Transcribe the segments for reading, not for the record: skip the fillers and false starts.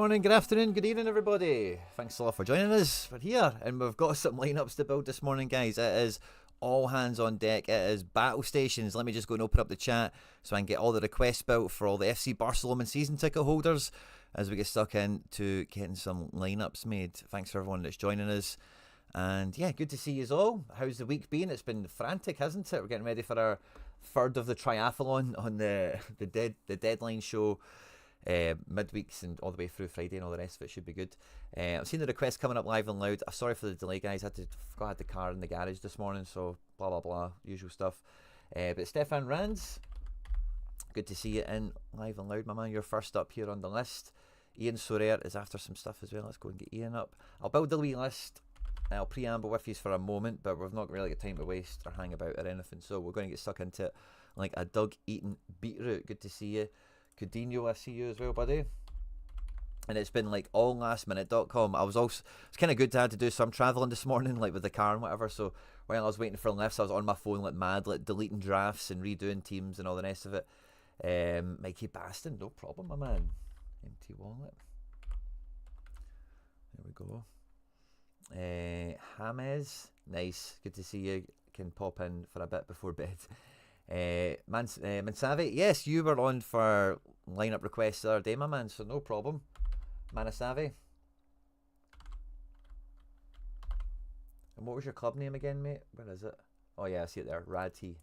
morning, good afternoon, good evening, everybody. Thanks a lot for joining us. We're here, and we've got some lineups to build this morning, guys. It is all hands on deck. It is battle stations. Let me just go and open up the chat so I can get all the requests built for all the FC Barcelona season ticket holders as we get stuck into getting some lineups made. Thanks for everyone that's joining us. And yeah, good to see you all. How's the week been? It's been frantic, hasn't it? We're getting ready for our third of the triathlon on the deadline show. Midweeks and all the way through Friday and all the rest of it should be good. I've seen the request coming up live and loud. Sorry for the delay, guys. I forgot I had the car in the garage this morning, so blah blah blah, usual stuff. But Stefan Rands, good to see you in live and loud, my man. You're first up here on the list. Ian Sorare is after some stuff as well. Let's go and get Ian up. I'll build the wee list. I'll preamble with you for a moment, but we've not really got time to waste or hang about or anything, so we're going to get stuck into it like a dog eating beetroot. Good to see you. Coutinho, I see you as well, buddy. And it's been like all lastminute.com. It's kind of good to have to do some travelling this morning, like with the car and whatever. So while I was waiting for lifts, I was on my phone like mad, like deleting drafts and redoing teams and all the rest of it. Mikey Baston, no problem, my man. Empty wallet. There we go. James, nice. Good to see you. Can pop in for a bit before bed. Manavi, yes, you were on for lineup requests the other day, my man, so no problem. Manavi. And what was your club name again, mate? Where is it? Oh yeah, I see it there. Ratty.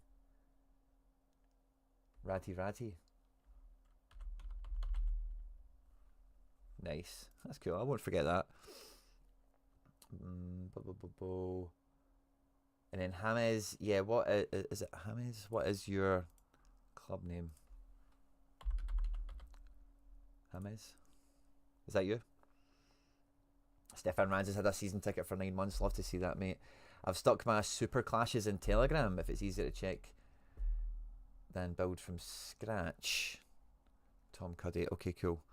Nice. That's cool. I won't forget that. And then James, yeah, what is it? James, what is your club name? James, is that you? Stefan Rands has had a season ticket for 9 months. Love to see that, mate. I've stuck my super clashes in Telegram if it's easier to check than build from scratch. Tom Cuddy, okay, cool.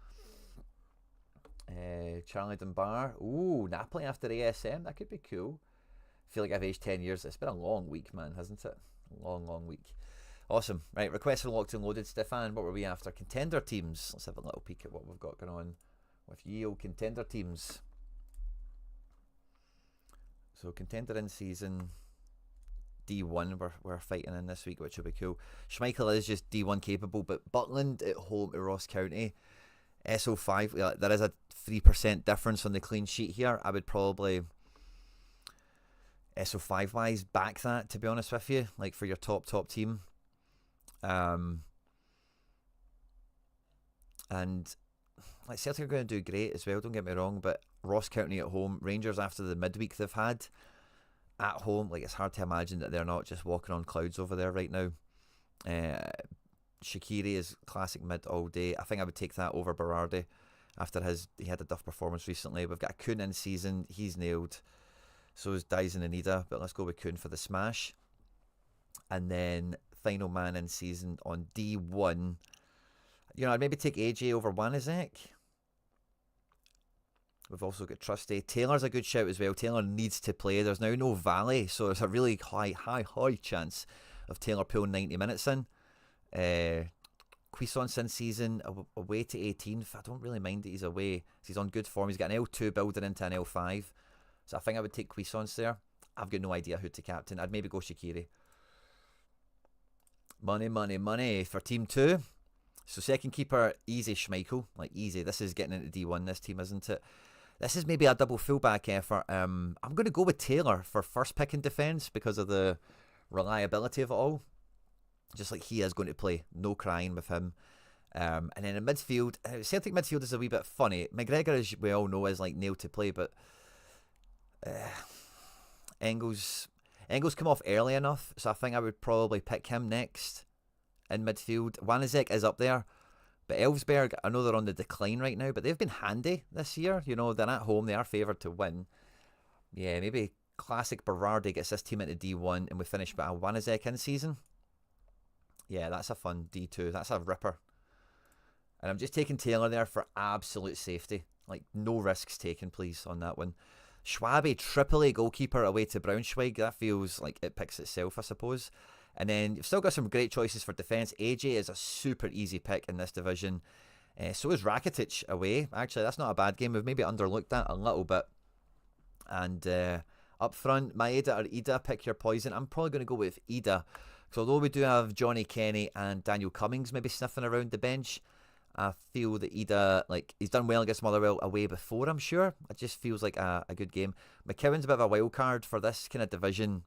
Charlie Dunbar, ooh, Napoli after ASM, that could be cool. Feel like I've aged 10 years. It's been a long week, man, hasn't it? Long week. Awesome. Right, requests are locked and loaded. Stefan, what were we after? Contender teams. Let's have a little peek at what we've got going on with Yale contender teams. So contender in season D1 we're fighting in this week, which will be cool. Schmeichel is just D1 capable, but Butland at home to Ross County. SO5, there is a 3% difference on the clean sheet here. I would probably SO5 wise back that, to be honest with you, like for your top team. And like Celtic are going to do great as well, don't get me wrong, but Ross County at home, Rangers after the midweek they've had at home, like it's hard to imagine that they're not just walking on clouds over there right now. Shaqiri is classic mid all day. I think I would take that over Berardi after he had a duff performance recently. We've got Kuhn in season, he's nailed. So is Dyson and Anida, but let's go with Kuhn for the smash. And then final man in season on D1. I'd maybe take AJ over Wanizek. We've also got Trusty. Taylor's a good shout as well. Taylor needs to play. There's now no Valley, so there's a really high chance of Taylor pulling 90 minutes in. Cuisance in season, away to 18th. I don't really mind that he's away. He's on good form. He's got an L2 building into an L5. So I think I would take Cuisance there. I've got no idea who to captain. I'd maybe go Shaqiri. Money for team 2. So second keeper, easy Schmeichel. Like easy. This is getting into D1, this team, isn't it? This is maybe a double fullback effort. I'm going to go with Taylor for first pick in defence because of the reliability of it all. Just like he is going to play. No crying with him. And then in midfield, Celtic midfield is a wee bit funny. McGregor, as we all know, is like nailed to play, but Engels come off early enough, so I think I would probably pick him next in midfield. Wanizek is up there, but Elfsberg, I know they're on the decline right now, but they've been handy this year. They're at home, they are favoured to win. Yeah, maybe classic Berardi gets this team into D1 and we finish with a Wanizek in season. Yeah, that's a fun D2. That's a ripper. And I'm just taking Taylor there for absolute safety. Like, no risks taken, please, on that one. Schwabe, Tripoli goalkeeper away to Braunschweig. That feels like it picks itself, I suppose. And then you've still got some great choices for defence. AJ is a super easy pick in this division. So is Rakitic away. Actually, that's not a bad game. We've maybe underlooked that a little bit. And up front, Maeda or Ida, pick your poison. I'm probably going to go with Ida. So although we do have Johnny Kenny and Daniel Cummings maybe sniffing around the bench, I feel that Ida, like, he's done well against Motherwell away before, I'm sure. It just feels like a good game. McKeown's a bit of a wild card for this kind of division.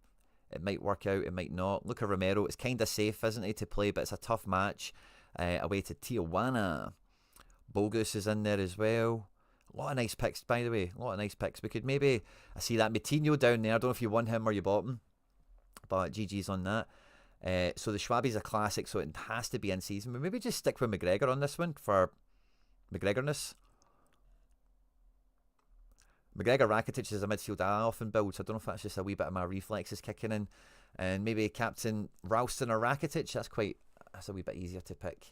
It might work out, it might not. Luca Romero, it's kind of safe, isn't he, to play, but it's a tough match away to Tijuana. Bogus is in there as well. A lot of nice picks, by the way. A lot of nice picks. We could maybe, I see that Moutinho down there. I don't know if you won him or you bought him, but GG's on that. So the Schwabi's a classic, so it has to be in season. But maybe just stick with McGregor on this one for McGregorness. McGregor Rakitic is a midfield I often build, so I don't know if that's just a wee bit of my reflexes kicking in. And maybe Captain Ralston or Rakitic, that's a wee bit easier to pick.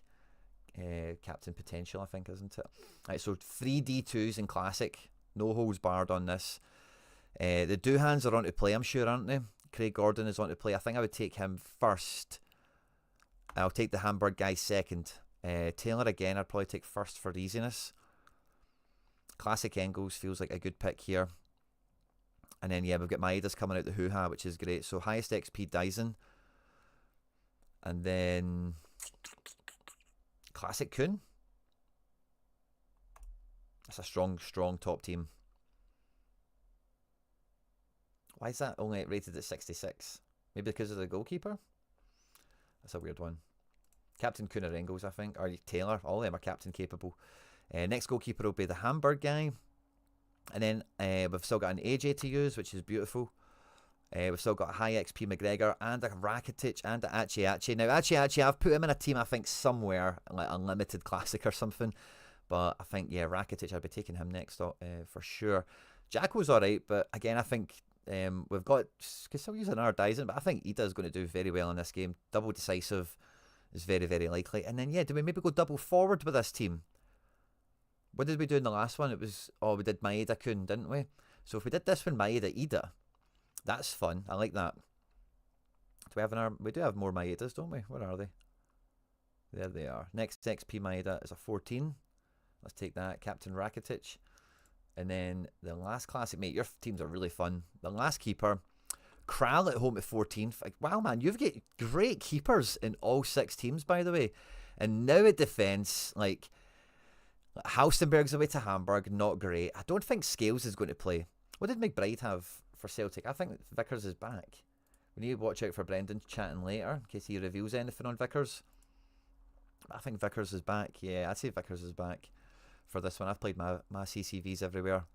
Captain potential, I think, isn't it? Right, so 3 D2s in classic, no holes barred on this. The Doohans are on to play, I'm sure, aren't they? Craig Gordon is on to play. I think I would take him first. I'll take the Hamburg guy second. Taylor again, I'd probably take first for easiness. Classic Engels feels like a good pick here. And then, yeah, we've got Maeda's coming out the hoo-ha, which is great. So highest XP Dyson. And then Classic Kuhn. That's a strong top team. Why is that only rated at 66? Maybe because of the goalkeeper? That's a weird one. Captain Kuhn or Engels, I think. Or Taylor. All of them are captain capable. Next goalkeeper will be the Hamburg guy. And then we've still got an AJ to use, which is beautiful. We've still got a high XP McGregor and a Rakitic and a Achi. Now, Achi, I've put him in a team, I think, somewhere, like Unlimited Classic or something. But I think, yeah, Rakitic, I'll be taking him next for sure. Jacko's alright, but again, I think we've got, could still use another Dyson, but I think Ida's going to do very well in this game. Double decisive is very, very likely. And then, yeah, do we maybe go double forward with this team? What did we do in the last one? It was, we did Maeda Kuhn, didn't we? So if we did this one, Maeda Ida, that's fun. I like that. Do we have we do have more Maedas, don't we? Where are they? There they are. Next XP Maeda is a 14. Let's take that. Captain Rakitic. And then the last classic, mate, your teams are really fun. The last keeper, Kral at home at 14th. Wow, man, you've got great keepers in all 6 teams, by the way. And now at defence, like, Halstenberg's away to Hamburg, not great. I don't think Scales is going to play. What did McBride have for Celtic? I think Vickers is back. We need to watch out for Brendan chatting later in case he reveals anything on Vickers. I think Vickers is back. Yeah, I'd say Vickers is back for this one. I've played my CCVs everywhere.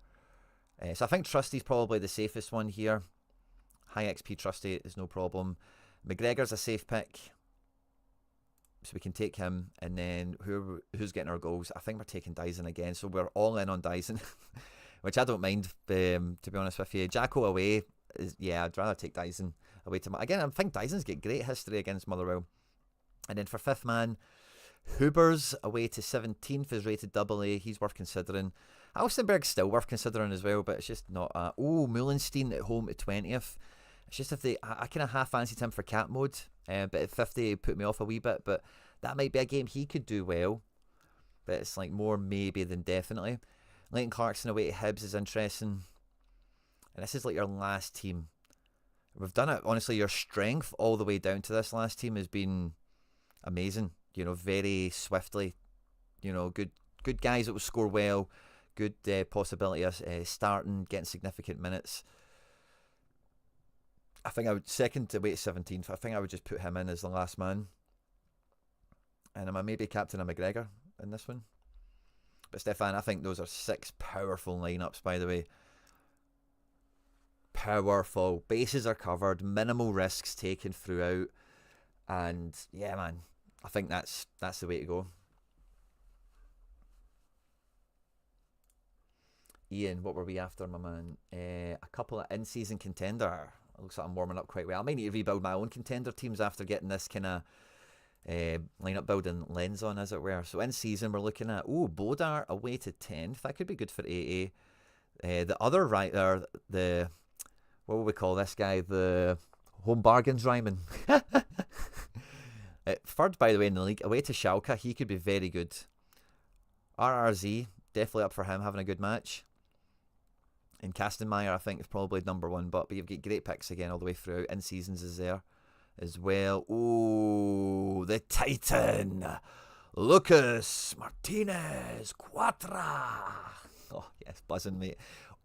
So I think Trusty's probably the safest one here. High XP Trusty is no problem. McGregor's a safe pick. So we can take him, and then who's getting our goals? I think we're taking Dyson again, so we're all in on Dyson, which I don't mind, to be honest with you. Jacko away, I'd rather take Dyson away to again. I think Dyson's got great history against Motherwell. And then for 5th man, Huber's away to 17th is rated AA. He's worth considering. Alstenberg's still worth considering as well, but it's just not. Mullenstein at home at 20th. It's just if I kind of half fancied him for cap mode, but at 50 it put me off a wee bit. But that might be a game he could do well, but it's like more maybe than definitely. Leighton Clarkson away to Hibs is interesting, and this is like your last team. We've done it, honestly. Your strength all the way down to this last team has been amazing. You know, very swiftly. You know, good guys that will score well. Good possibility of starting, getting significant minutes. I think I would second to wait 17th. I think I would just put him in as the last man. And am I maybe captain of McGregor in this one? But Stefan, I think those are 6 powerful lineups, by the way. Powerful. Bases are covered. Minimal risks taken throughout. And yeah, man, I think that's the way to go. Ian, what were we after, my man? A couple of in-season contender. It looks like I'm warming up quite well. I might need to rebuild my own contender teams after getting this kind of lineup building lens on, as it were. So in season, we're looking at Bodar away to 10th. That could be good for AA. The other writer, what would we call this guy? The home bargains Ryman. Third, by the way, in the league, away to Schalke. He could be very good. RRZ, definitely up for him having a good match. And Kastenmeier, I think, is probably number one, but you've got great picks again all the way through. In seasons is there as well. Ooh, the Titan, Lucas Martinez Quatra. Oh, yes, buzzing, mate.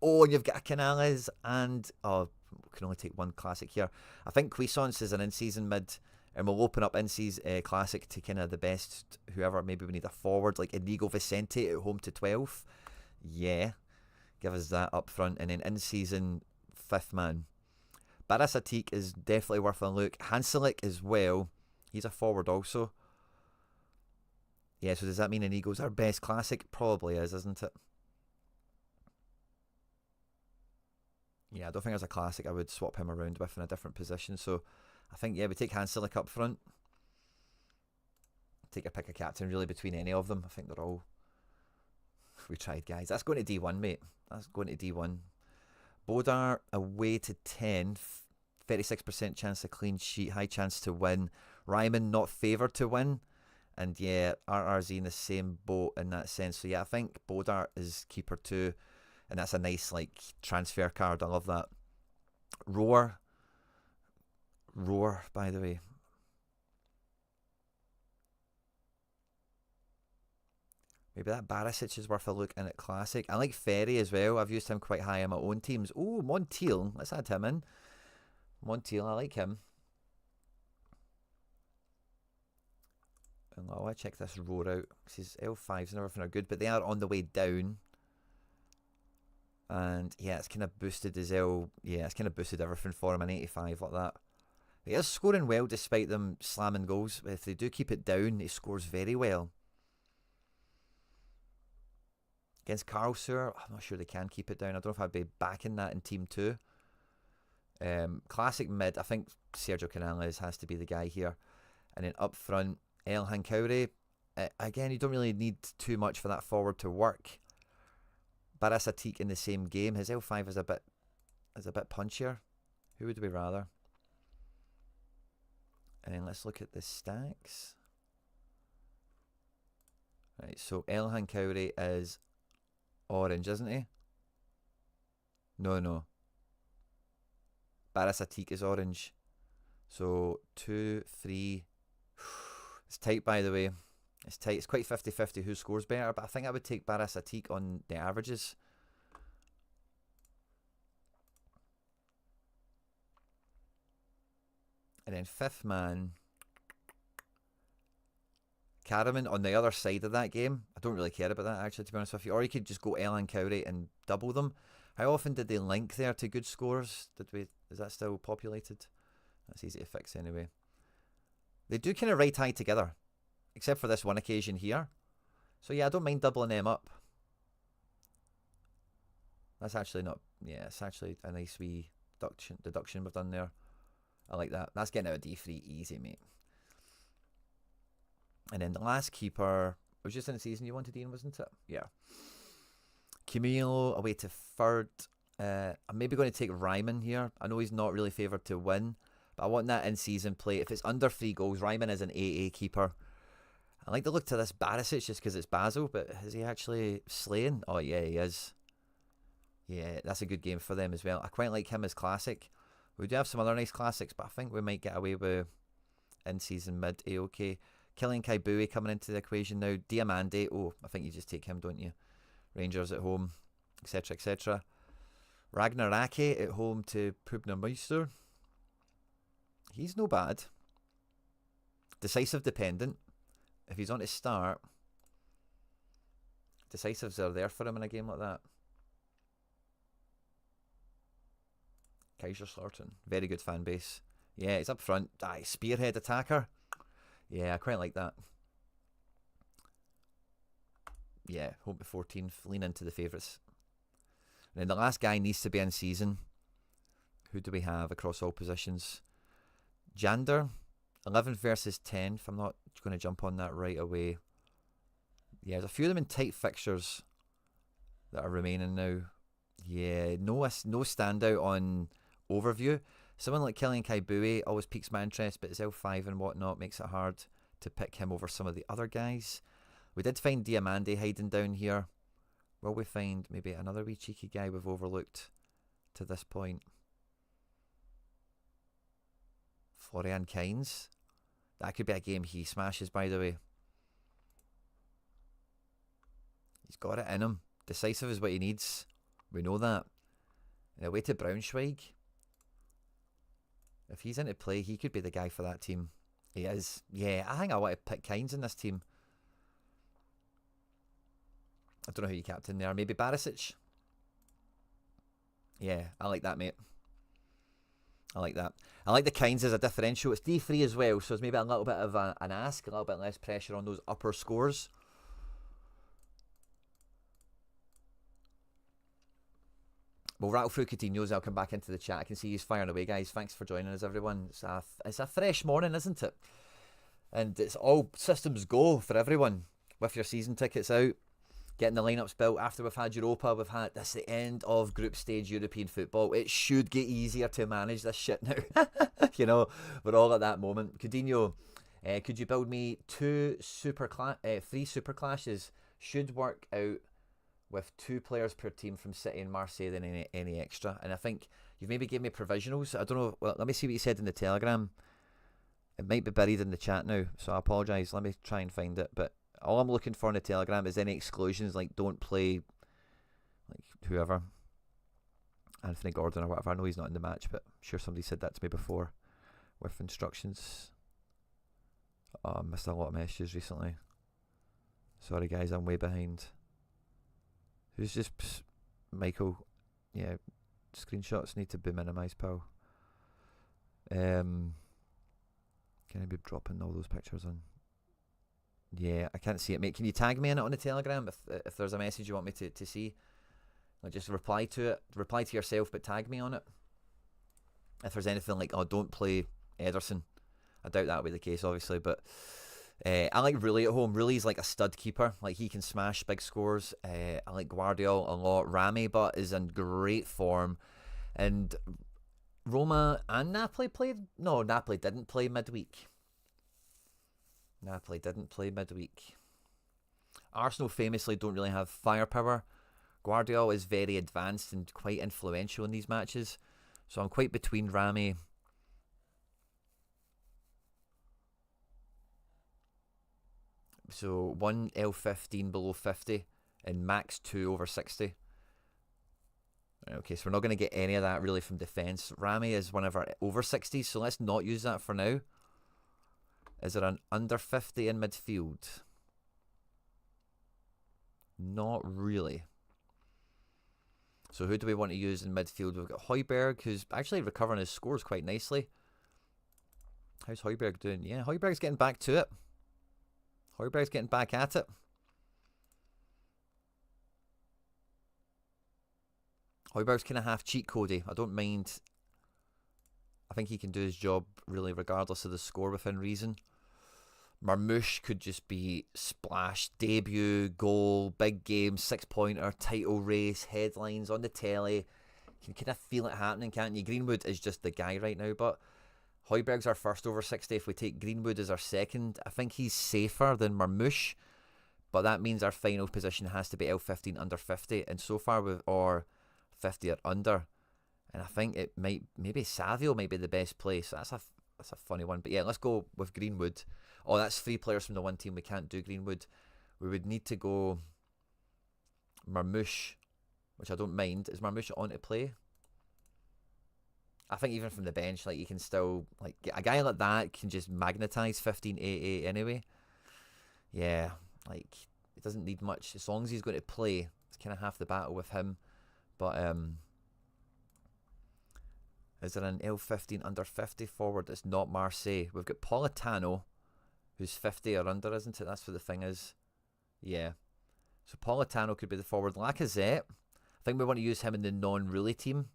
Oh, and you've got a Canales and, oh, we can only take one classic here. I think Cuisance is an in-season mid, and we'll open up in-season classic to kind of the best, whoever. Maybe we need a forward, like Inigo Vicente at home to 12. Yeah, give us that up front. And then in-season, fifth man. Barasatik is definitely worth a look. Hanselik as well. He's a forward also. Yeah, so does that mean Inigo's our best classic? Probably is, isn't it? Yeah, I don't think there's a classic I would swap him around with in a different position. So I think, yeah, we take Hanselik up front. Take a pick a captain really between any of them. I think they're all... We tried, guys. That's going to D1, mate. That's going to D1. Bodar away to 10. 36% chance of clean sheet. High chance to win. Ryman not favoured to win. And yeah, RRZ in the same boat in that sense. So yeah, I think Bodar is keeper too. And that's a nice like transfer card. I love that. Roar, by the way. Maybe that Barisic is worth a look in at Classic. I like Ferry as well. I've used him quite high in my own teams. Oh, Montiel. Let's add him in. Montiel, I like him. And I want to check this Roar out. Because his L5s and everything are good, but they are on the way down. And yeah, it's kind of boosted his L. Yeah, it's kind of boosted everything for him in 85 like that. He is scoring well despite them slamming goals. If they do keep it down, he scores very well. Against Karlsruhe, I'm not sure they can keep it down. I don't know if I'd be backing that in Team 2. Classic mid, I think Sergio Canales has to be the guy here. And then up front, El Hankouri. Again, you don't really need too much for that forward to work. Barasatik in the same game. His L5 is a bit punchier. Who would we rather? And then let's look at the stacks. Right, so El Hankouri is orange, isn't he? No. Barasatik is orange. So 2, 3. It's tight, by the way. It's tight. It's quite 50-50 who scores better, but I think I would take Barasatik on the averages. And then fifth man, Karaman on the other side of that game. I don't really care about that, actually, to be honest with you. Or you could just go El Hankouri and double them. How often did they link there to good scores? Is that still populated? That's easy to fix anyway. They do kind of right high together. Except for this one occasion here. So yeah, I don't mind doubling them up. That's actually not... Yeah, it's actually a nice wee deduction we've done there. I like that. That's getting out of D3 easy, mate. And then the last keeper... It was just in the season you wanted, Ian, wasn't it? Yeah. Camilo away to third. I'm maybe going to take Ryman here. I know he's not really favoured to win. But I want that in-season play. If it's under 3 goals, Ryman is an AA keeper. I like the look to this Barisic just because it's Basel, but is he actually slaying? Oh, yeah, he is. Yeah, that's a good game for them as well. I quite like him as classic. We do have some other nice classics, but I think we might get away with in-season mid A-OK. Kylian Kaibui coming into the equation now. Diamande, oh, I think you just take him, don't you? Rangers at home, etc., etc. Ragnar Ake at home to Pubner Meister. He's no bad. Decisive dependent. If he's on to start, decisives are there for him in a game like that. Kaiserslautern, very good fan base. Yeah, he's up front. Spearhead attacker. Yeah, I quite like that. Yeah, home to 14th. Lean into the favourites. And then the last guy needs to be in season. Who do we have across all positions? Jander. 11th versus 10th. I'm not going to jump on that right away. Yeah, there's a few of them in tight fixtures that are remaining now. Yeah, no standout on overview. Someone like Kylian Kaibui always piques my interest, but his L5 and whatnot makes it hard to pick him over some of the other guys. We did find Diamande hiding down here. Will we find maybe another wee cheeky guy we've overlooked to this point? Florian Kynes. That could be a game he smashes, by the way. He's got it in him. Decisive is what he needs. We know that. And away to Braunschweig. If he's into play, he could be the guy for that team. He is. Yeah, I think I want to pick Kynes in this team. I don't know who you captain there. Maybe Barisic? Yeah, I like that, mate. I like that. I like the Kynes as a differential. It's D3 as well, so it's maybe a little bit of an ask, a little bit less pressure on those upper scores. We'll rattle through Coutinho's. I'll come back into the chat. I can see he's firing away, guys. Thanks for joining us, everyone. It's a fresh morning, isn't it? And it's all systems go for everyone with your season tickets out. Getting the lineups built after we've had Europa. We've had this the end of group stage European football. It should get easier to manage this shit now. You know, we're all at that moment. Coutinho, could you build me three super clashes? Should work out with 2 players per team from City and Marseille than any extra. And I think you've maybe given me provisionals. I don't know. Well, let me see what you said in the Telegram. It might be buried in the chat now, so I apologise. Let me try and find it. But all I'm looking for in the Telegram is any exclusions, like don't play, like whoever, Anthony Gordon or whatever. I know he's not in the match, but I'm sure somebody said that to me before with instructions. Oh, I missed a lot of messages recently. Sorry guys, I'm way behind. Who's just Michael? Yeah, screenshots need to be minimised, pal. Can I be dropping all those pictures on? Yeah, I can't see it, mate. Can you tag me in it on the Telegram if there's a message you want me to see? Like, just reply to it. Reply to yourself, but tag me on it. If there's anything like, oh, don't play Ederson. I doubt that will be the case, obviously, but I like Rulli at home. Rulli's like a stud keeper. Like, he can smash big scores. I like Guardiola a lot. Rami, but is in great form. And Roma and Napoli played? No, Napoli didn't play midweek. Napoli didn't play midweek. Arsenal famously don't really have firepower. Guardiola is very advanced and quite influential in these matches. So I'm quite between Rami. So 1 L15 below 50 and max 2 over 60. Okay, so we're not going to get any of that really from defence. Rami is one of our over 60s, so let's not use that for now. Is there an under 50 in midfield? Not really. So who do we want to use in midfield? We've got Højbjerg, who's actually recovering his scores quite nicely. How's Højbjerg doing? Yeah, Højbjerg's getting back to it. Højbjerg's getting back at it. Højbjerg's kind of half cheat codey. I don't mind. I think he can do his job really regardless of the score within reason. Marmoush could just be splash, debut, goal, big game, 6-pointer, title race, headlines on the telly. You can kind of feel it happening, can't you? Greenwood is just the guy right now, but Højbjerg's our first over 60. If we take Greenwood as our second, I think he's safer than Marmoush, but that means our final position has to be L15 under 50, and so far or 50 or under. And I think it maybe Savio might be the best place. That's a funny one. But yeah, let's go with Greenwood. Oh, that's 3 players from the one team. We can't do Greenwood. We would need to go Marmoush, which I don't mind. Is Marmoush on to play? I think even from the bench, like, you can still, like, a guy like that can just magnetise 15-8-8 anyway. Yeah, like, it doesn't need much. As long as he's going to play, it's kind of half the battle with him. But is there an L15 under 50 forward that's not Marseille? We've got Politano, who's 50 or under, isn't it? That's what the thing is. Yeah. So Politano could be the forward. Lacazette, I think we want to use him in the non-Rulli team.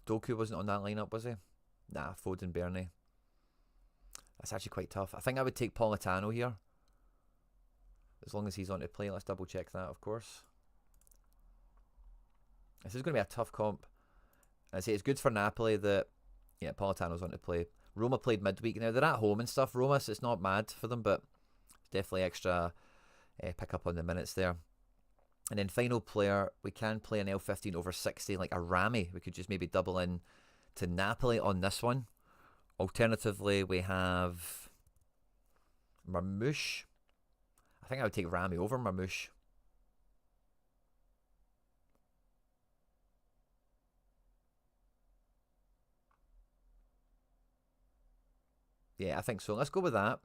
Doku wasn't on that lineup, was he? Nah, Foden, Bernie. That's actually quite tough. I think I would take Politano here. As long as he's on to play. Let's double check that, of course. This is going to be a tough comp. I say it's good for Napoli that Yeah, Politano's on to play. Roma played midweek. Now, they're at home and stuff, Roma, so it's not mad for them, but definitely extra pick up on the minutes there. And then final player, we can play an L15 over 60, like a Rami. We could just maybe double in to Napoli on this one. Alternatively, we have Marmouche. I think I would take Rami over Marmouche. Yeah, I think so. Let's go with that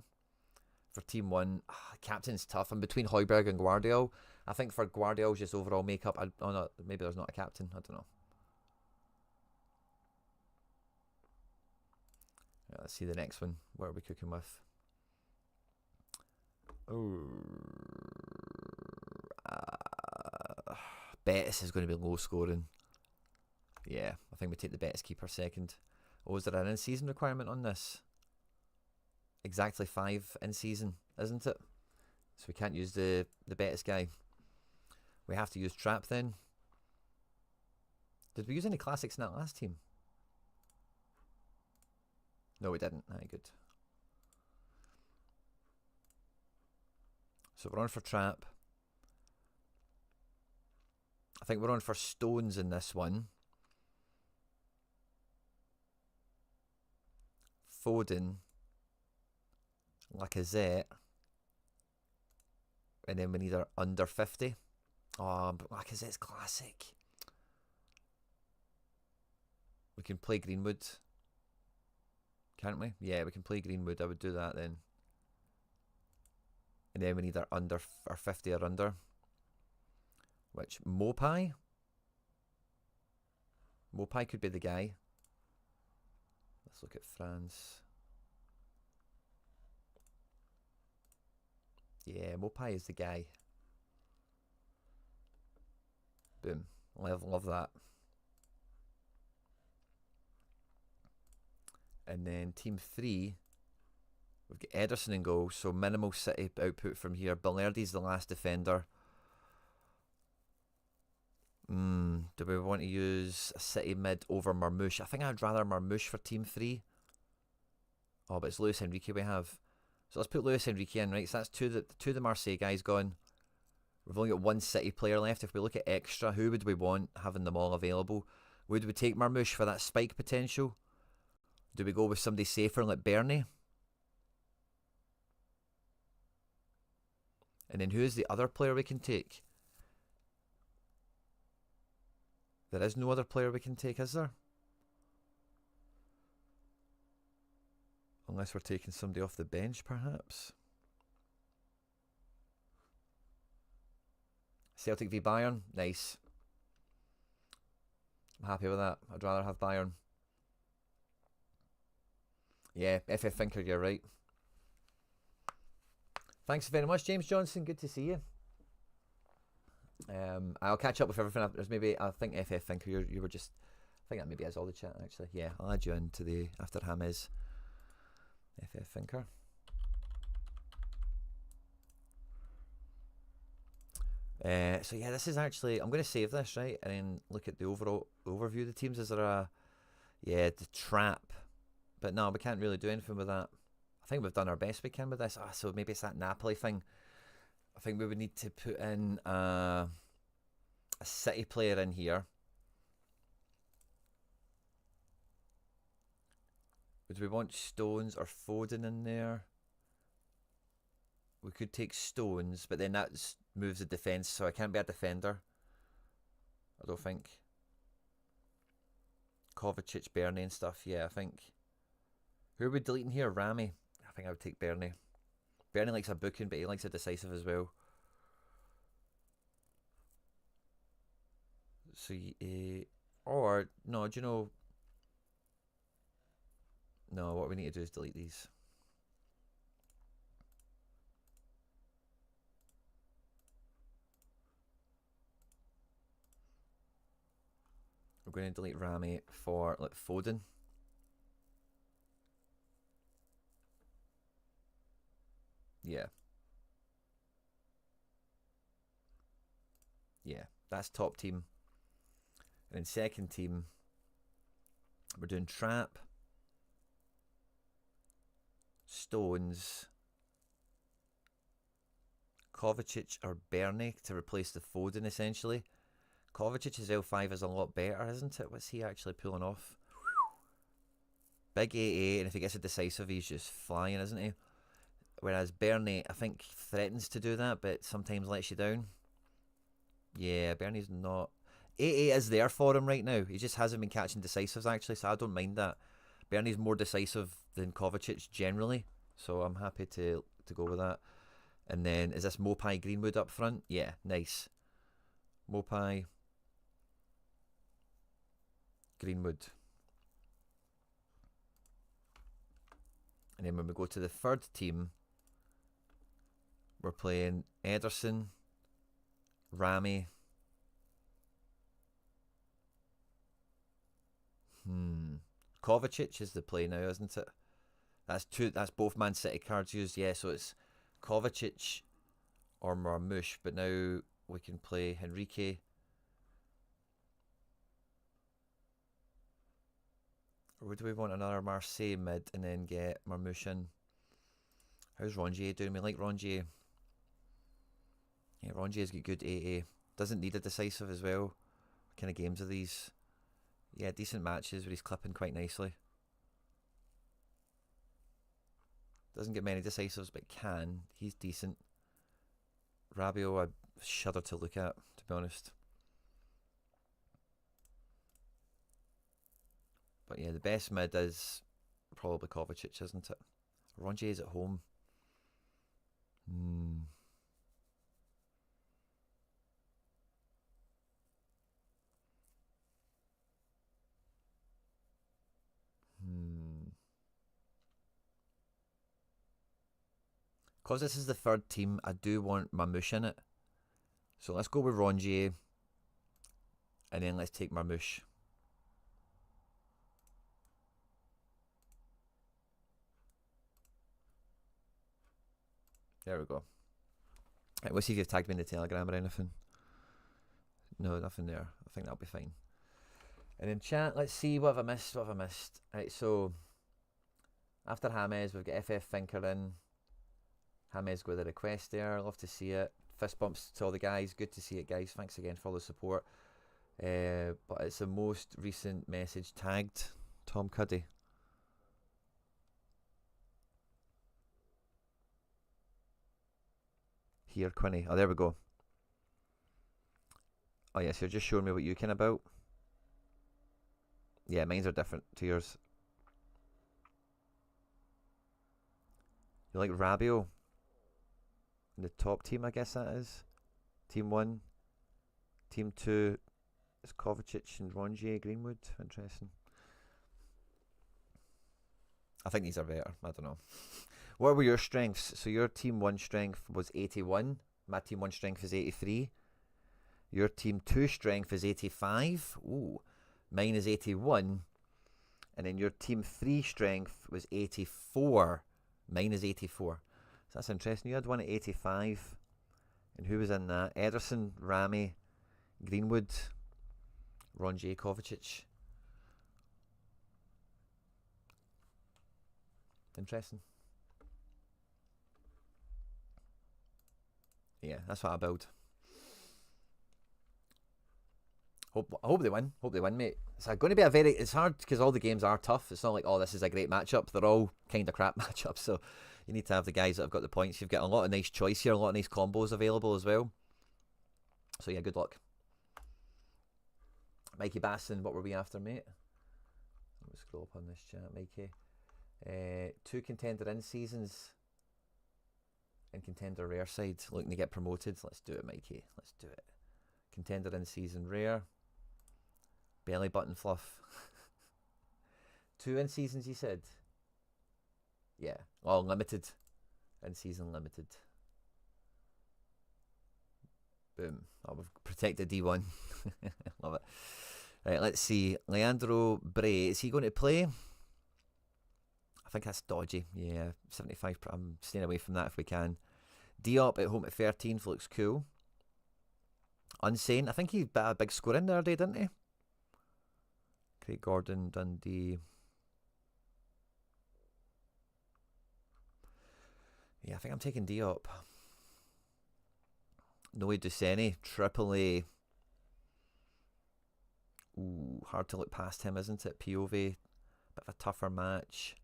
for Team 1. Captain's tough. I'm between Højbjerg and Guardiola. I think for Guardiola's just overall makeup, oh no, maybe there's not a captain. I don't know. Yeah, let's see the next one. What are we cooking with? Betis is going to be low scoring. Yeah, I think we take the Betis keeper second. Oh, is there an in-season requirement on this? Exactly 5 in-season, isn't it? So we can't use the Betis guy. We have to use Trap then. Did we use any classics in that last team? No, we didn't. Very good. So we're on for Trap. I think we're on for Stones in this one. Foden. Lacazette. And then we need our under 50. Oh, but Lacazette's classic. We can play Greenwood. Can't we? Yeah, we can play Greenwood. I would do that then. And then we need our under, our 50 or under. Which, Mopai? Mopai could be the guy. Let's look at France. Yeah, Mopai is the guy. Boom. Love that. And then Team 3, we've got Ederson in goal, so minimal City output from here. Balerdi's the last defender. Do we want to use a City mid over Marmouche? I think I'd rather Marmouche for Team 3. Oh, but it's Luis Enrique we have. So let's put Luis Enrique in, right? So that's two of the Marseille guys gone. We've only got one City player left. If we look at extra, who would we want having them all available? Would we take Marmouche for that spike potential? Do we go with somebody safer like Bernie? And then who is the other player we can take? There is no other player we can take, is there? Unless we're taking somebody off the bench, perhaps. Celtic v Bayern. Nice. I'm happy with that. I'd rather have Bayern. Yeah, FF Thinker, you're right. Thanks very much, James Johnson. Good to see you. I'll catch up with everything. There's maybe, I think FF Thinker, you were just, I think that maybe has all the chat actually. Yeah, I'll add you into the After Hammers FF Thinker. So yeah, this is actually, I'm going to save this, right, and then look at the overall overview of the teams. Is there a, yeah, the Trap, but no, we can't really do anything with that. I think we've done our best we can with this. So maybe it's that Napoli thing. I think we would need to put in a City player in here. Would we want Stones or Foden in there? We could take Stones, but then that moves the defence, so I can't be a defender. I don't think. Kovacic, Bernie and stuff. Yeah, I think. Who are we deleting here? Rami. I think I would take Bernie. Bernie likes a booking, but he likes a decisive as well. So, or, no, do you know... No, what we need to do is delete these. We're going to delete Rami for, like, Foden. Yeah. Yeah, that's top team. And then second team, we're doing Trap. Stones, Kovacic or Bernie to replace the Foden, essentially. Kovacic's L5 is a lot better, isn't it? What's he actually pulling off? Big 88, and if he gets a decisive, he's just flying, isn't he? Whereas Bernie, I think, threatens to do that, but sometimes lets you down. Yeah, Bernie's not... 88 is there for him right now. He just hasn't been catching decisives, actually, so I don't mind that. Bernie's more decisive than Kovacic generally, so I'm happy to go with that. And then, is this Mopai Greenwood up front? Yeah, nice. Mopai Greenwood. And then when we go to the third team, we're playing Ederson, Rami. Kovacic is the play now, isn't it? That's both Man City cards used. Yeah, so it's Kovacic or Marmoush, but now we can play Henrique. Or would we want another Marseille mid and then get Marmoush in? How's Rongier doing? We like Rongier. Yeah, Rongier's got good AA. Doesn't need a decisive as well. What kind of games are these? Yeah, decent matches where he's clipping quite nicely. Doesn't get many decisives, but can. He's decent. Rabiot, I shudder to look at, to be honest. But yeah, the best mid is probably Kovacic, isn't it? Rongier's at home. Because this is the third team, I do want Marmoush in it. So let's go with Rongier. And then let's take Marmoush. There we go. Right, we'll see if you've tagged me in the Telegram or anything. No, nothing there. I think that'll be fine. And in chat, let's see what have I missed. What have I missed? Right, so after James, we've got FF Thinker in. James with a request there. Love to see it. Fist bumps to all the guys. Good to see it, guys. Thanks again for all the support. But it's the most recent message tagged Tom Cuddy. Here, Quinny. Oh, there we go. Oh, yes, you're just showing me what you can about. Yeah, mines are different to yours. You like Rabiot? In the top team, I guess that is. Team 1. Team 2 is Kovacic and Rongier Greenwood. Interesting. I think these are better. I don't know. What were your strengths? So your team 1 strength was 81. My team 1 strength is 83. Your team 2 strength is 85. Ooh. Mine is 81. And then your team 3 strength was 84. Mine is 84. So that's interesting. You had one at 85. And who was in that? Ederson, Rami, Greenwood, Rongier, Kovacic. Interesting. Yeah, that's what I build. I hope they win. Hope they win, mate. It's going to be it's hard because all the games are tough. It's not like, oh, this is a great matchup. They're all kind of crap matchups. So you need to have the guys that have got the points. You've got a lot of nice choice here, a lot of nice combos available as well. So yeah, good luck. Mikey Basson, what were we after, mate? Let me scroll up on this chat, Mikey. 2 contender in seasons and contender rare side looking to get promoted. Let's do it, Mikey. Let's do it. Contender in season rare. Belly button fluff. 2 in seasons, you said? Yeah. Oh, limited. In season limited. Boom. Oh, we've protected D1. Love it. Right, let's see. Leandro Bray. Is he going to play? I think that's dodgy. Yeah, 75. I'm staying away from that if we can. Diop at home at 13th looks cool. Unsane. I think he bet a big score in there today, didn't he? Craig Gordon, Dundee. Yeah, I think I'm taking Diop. Noe Duceni, Triple A. Ooh, hard to look past him, isn't it? POV, bit of a tougher match.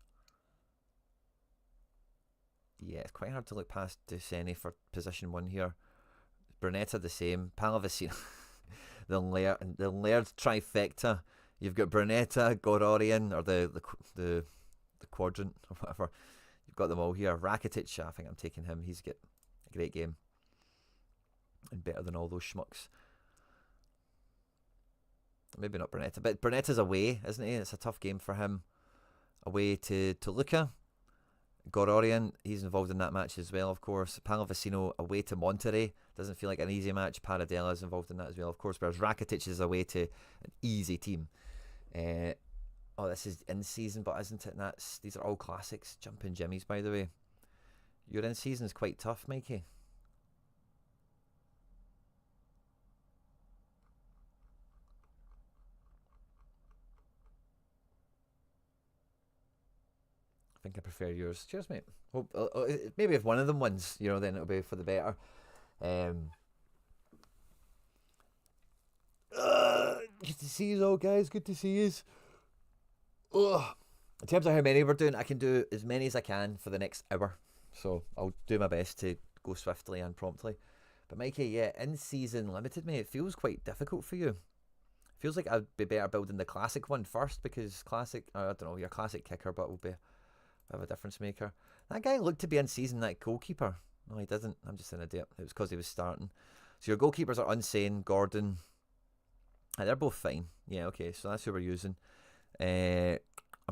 Yeah, it's quite hard to look past Duceni for position 1 here. Brunetta the same. Palavicino. the Laird trifecta. You've got Brunetta, Gororian, or the quadrant, or whatever. You've got them all here. Rakitic, I think I'm taking him. He's got a great game. And better than all those schmucks. Maybe not Brunetta, but Brunetta's away, isn't he? It's a tough game for him. Away to Toluca. Gororian, he's involved in that match as well, of course. Palavicino away to Monterrey. Doesn't feel like an easy match. Paradella's involved in that as well, of course. Whereas Rakitic is away to an easy team. Oh, this is in season, but isn't it? These are all classics. Jumping Jimmies, by the way. Your in season's quite tough, Mikey. I think I prefer yours. Cheers, mate. Hope, maybe if one of them wins, then it'll be for the better. Good to see you all, guys. Good to see you. In terms of how many we're doing, I can do as many as I can for the next hour. So I'll do my best to go swiftly and promptly. But Mikey, yeah, in season limited, mate, it feels quite difficult for you. Feels like I'd be better building the classic one first, because classic, I don't know, your classic kicker, but will be of a difference maker. That guy looked to be in season, that goalkeeper. No, he didn't. I'm just an idiot. It was because he was starting. So your goalkeepers are Unsane, Gordon. They're both fine. Yeah, okay, so that's who we're using. I'm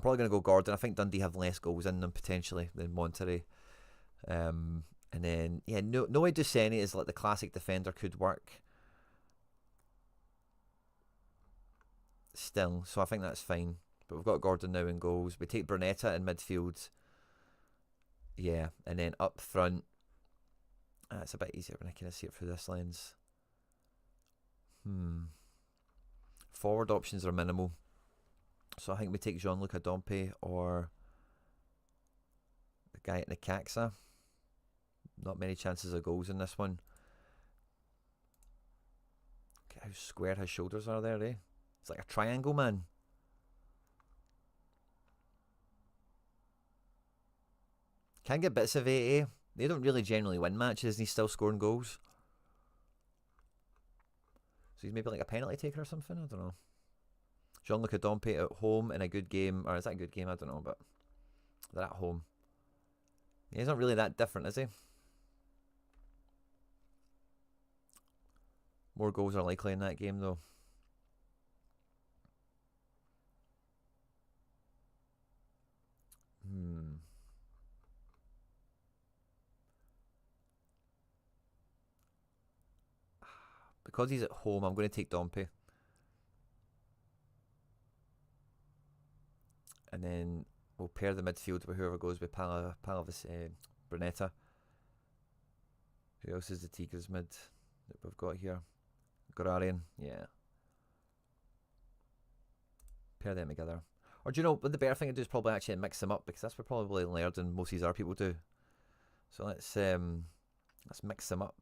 probably going to go Gordon. I think Dundee have less goals in them potentially than Monterrey. And then, yeah, Noe Duceni is like the classic defender, could work. Still, so I think that's fine. But we've got Gordon now in goals. We take Brunetta in midfield. Yeah, and then up front. It's a bit easier when I kind of see it through this lens. Forward options are minimal. So I think we take Jean-Luc Dompe or the guy at Necaxa. Not many chances of goals in this one. Look at how square his shoulders are there, eh? It's like a triangle, man. Can get bits of AA. They don't really generally win matches and he's still scoring goals. So he's maybe like a penalty taker or something? I don't know. Jean-Luc Dompe at home in a good game. Or is that a good game? I don't know, but they're at home. Yeah, he's not really that different, is he? More goals are likely in that game, though. Because he's at home, I'm going to take Dompe. And then we'll pair the midfield with whoever goes with Brunetta. Who else is the Tigers mid that we've got here? Gorarian, yeah. Pair them together. Or do you know what the better thing to do is probably actually mix them up, because that's what probably Laird and most of these other people do. So let's mix them up.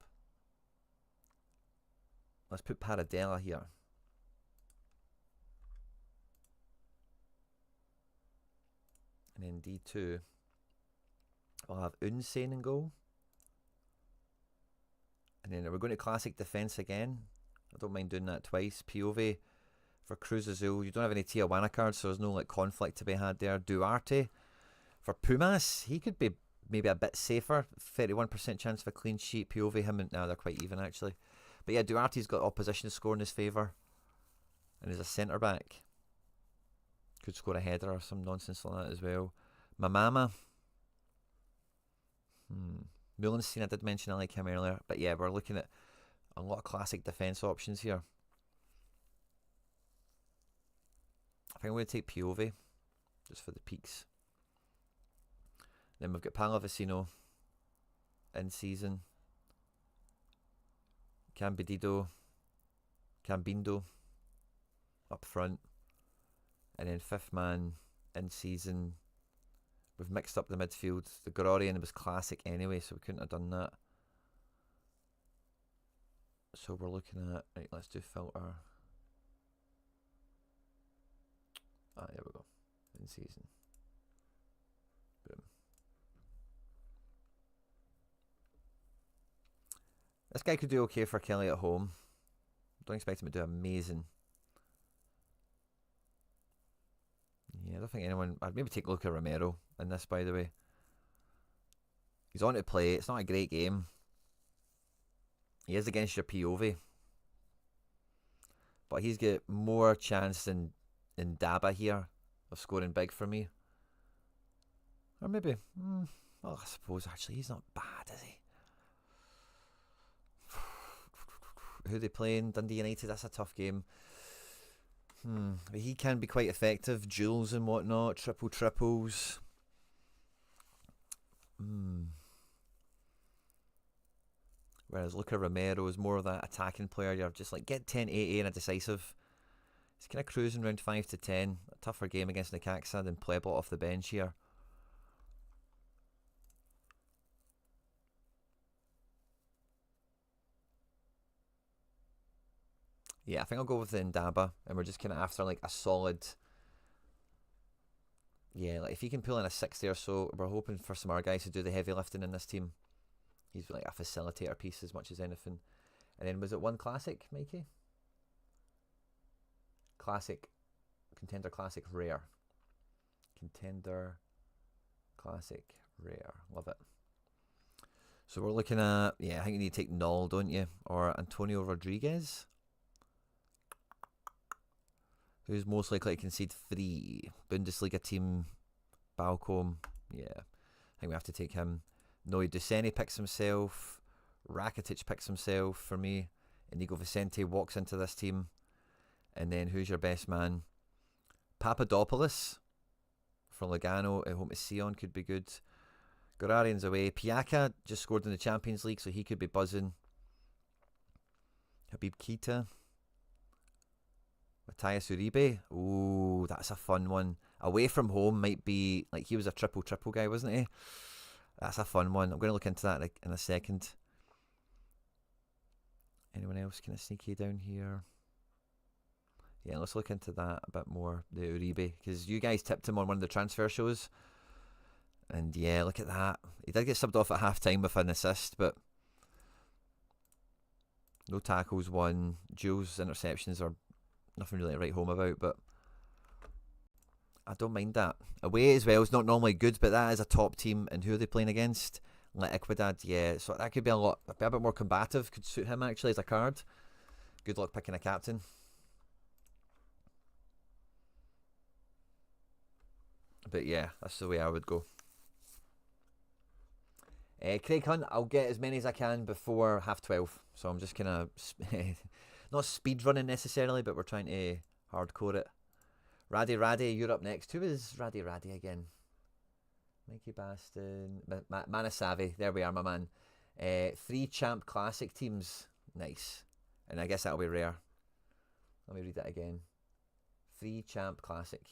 Let's put Paradella here. And then D2. We'll have Unsane in goal. And then we're going to classic defence again. I don't mind doing that twice. POV for Cruz Azul. You don't have any Tijuana cards, so there's no like conflict to be had there. Duarte for Pumas. He could be maybe a bit safer. 31% chance of a clean sheet. POV him and they're quite even actually. But yeah, Duarte's got opposition score in his favour. And he's a centre back. Could score a header or some nonsense like that as well. Mamama. Mulenstein, I did mention I like him earlier. But yeah, we're looking at a lot of classic defence options here. I think I'm going to take POV. Just for the peaks. Then we've got Palavicino. In season. Cambidido. Cambindo. Up front. And then fifth man in season. We've mixed up the midfield. The Gororian was classic anyway, so we couldn't have done that. So we're looking at... Right, let's do filter. There we go. In season. Boom. This guy could do okay for Kelly at home. Don't expect him to do amazing. Yeah, I don't think anyone... I'd maybe take Luca Romero in this, by the way. He's on to play. It's not a great game. He is against your POV. But he's got more chance than Daba here of scoring big for me. Or maybe... well, I suppose, actually, he's not bad, is he? Who are they playing? Dundee United. That's a tough game. But he can be quite effective. Duels and whatnot. Triples. Whereas Luca Romero is more of that attacking player. You're just like, get 10-80 in a decisive. He's kind of cruising around 5 to 10. A tougher game against Necaxa than Puebla off the bench here. Yeah, I think I'll go with the Ndaba, and we're just kind of after like a solid... Yeah, like if he can pull in a 60 or so, we're hoping for some other guys to do the heavy lifting in this team. He's like a facilitator piece as much as anything. And then was it one classic, Mikey? Classic. Contender Classic Rare. Contender Classic Rare. Love it. So we're looking at... Yeah, I think you need to take Null, don't you? Or Antonio Rodriguez. Who's most likely to concede 3? Bundesliga team, Balcom. Yeah, I think we have to take him. Noe Duceni picks himself. Rakitic picks himself for me. Inigo Vicente walks into this team. And then who's your best man? Papadopoulos for Lugano at home to Sion could be good. Gorarian's away. Piaka just scored in the Champions League, so he could be buzzing. Habib Keita. Matthias Uribe. Ooh, that's a fun one. Away from home might be... Like, he was a triple guy, wasn't he? That's a fun one. I'm going to look into that in a second. Anyone else kind of sneaky down here? Yeah, let's look into that a bit more. The Uribe. Because you guys tipped him on one of the transfer shows. And yeah, look at that. He did get subbed off at half-time with an assist, but... No tackles won. Jules' interceptions are... Nothing really to write home about, but I don't mind that. Away as well is not normally good, but that is a top team. And who are they playing against? La Equidad, yeah. So that could be a bit more combative. Could suit him actually as a card. Good luck picking a captain. But yeah, that's the way I would go. Craig Hunt, I'll get as many as I can before 12:30. So I'm just kind of... Not speed running necessarily, but we're trying to hardcore it. Raddy, you're up next. Who is Raddy again? Mikey Baston. Manasavi. There we are, my man. 3 Champ Classic teams. Nice. And I guess that'll be rare. Let me read that again. 3 Champ Classic.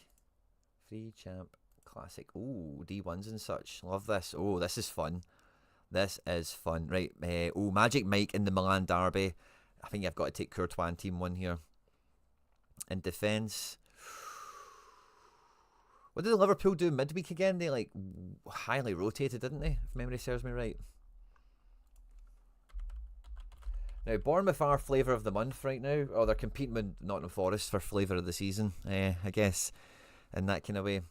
3 Champ Classic. Ooh, D1s and such. Love this. Oh, this is fun. This is fun. Right. Magic Mike in the Milan Derby. I think I've got to take Courtois in Team 1 here. In defence... What did Liverpool do midweek again? They like highly rotated, didn't they? If memory serves me right. Now, Bournemouth are flavour of the month right now. Or they're competing with Nottingham Forest for flavour of the season, I guess. In that kind of way.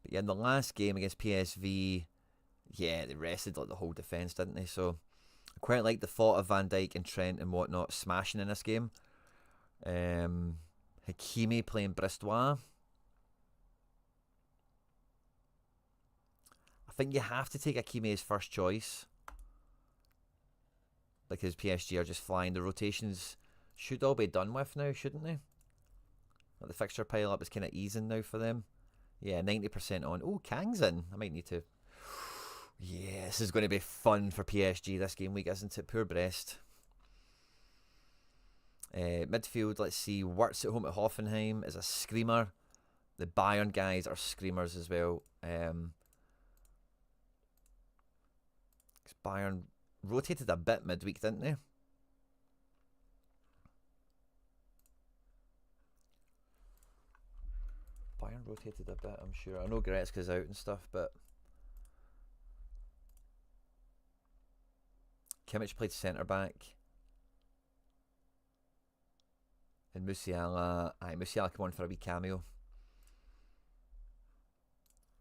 But yeah, in the last game against PSV... Yeah, they rested like the whole defence, didn't they? So... I quite like the thought of Van Dijk and Trent and whatnot smashing in this game. Hakimi playing Bristois. I think you have to take Hakimi as first choice. Because PSG are just flying. The rotations should all be done with now, shouldn't they? Like the fixture pile up is kind of easing now for them. Yeah, 90% on. Oh, Kang's in. I might need to... Yeah, this is going to be fun for PSG this game week, isn't it? Poor Brest. Midfield, let's see. Wirtz at home at Hoffenheim is a screamer. The Bayern guys are screamers as well. Bayern rotated a bit midweek, didn't they? Bayern rotated a bit, I'm sure. I know Goretzka's out and stuff, but Kimmich played centre back. And Musiala came on for a wee cameo.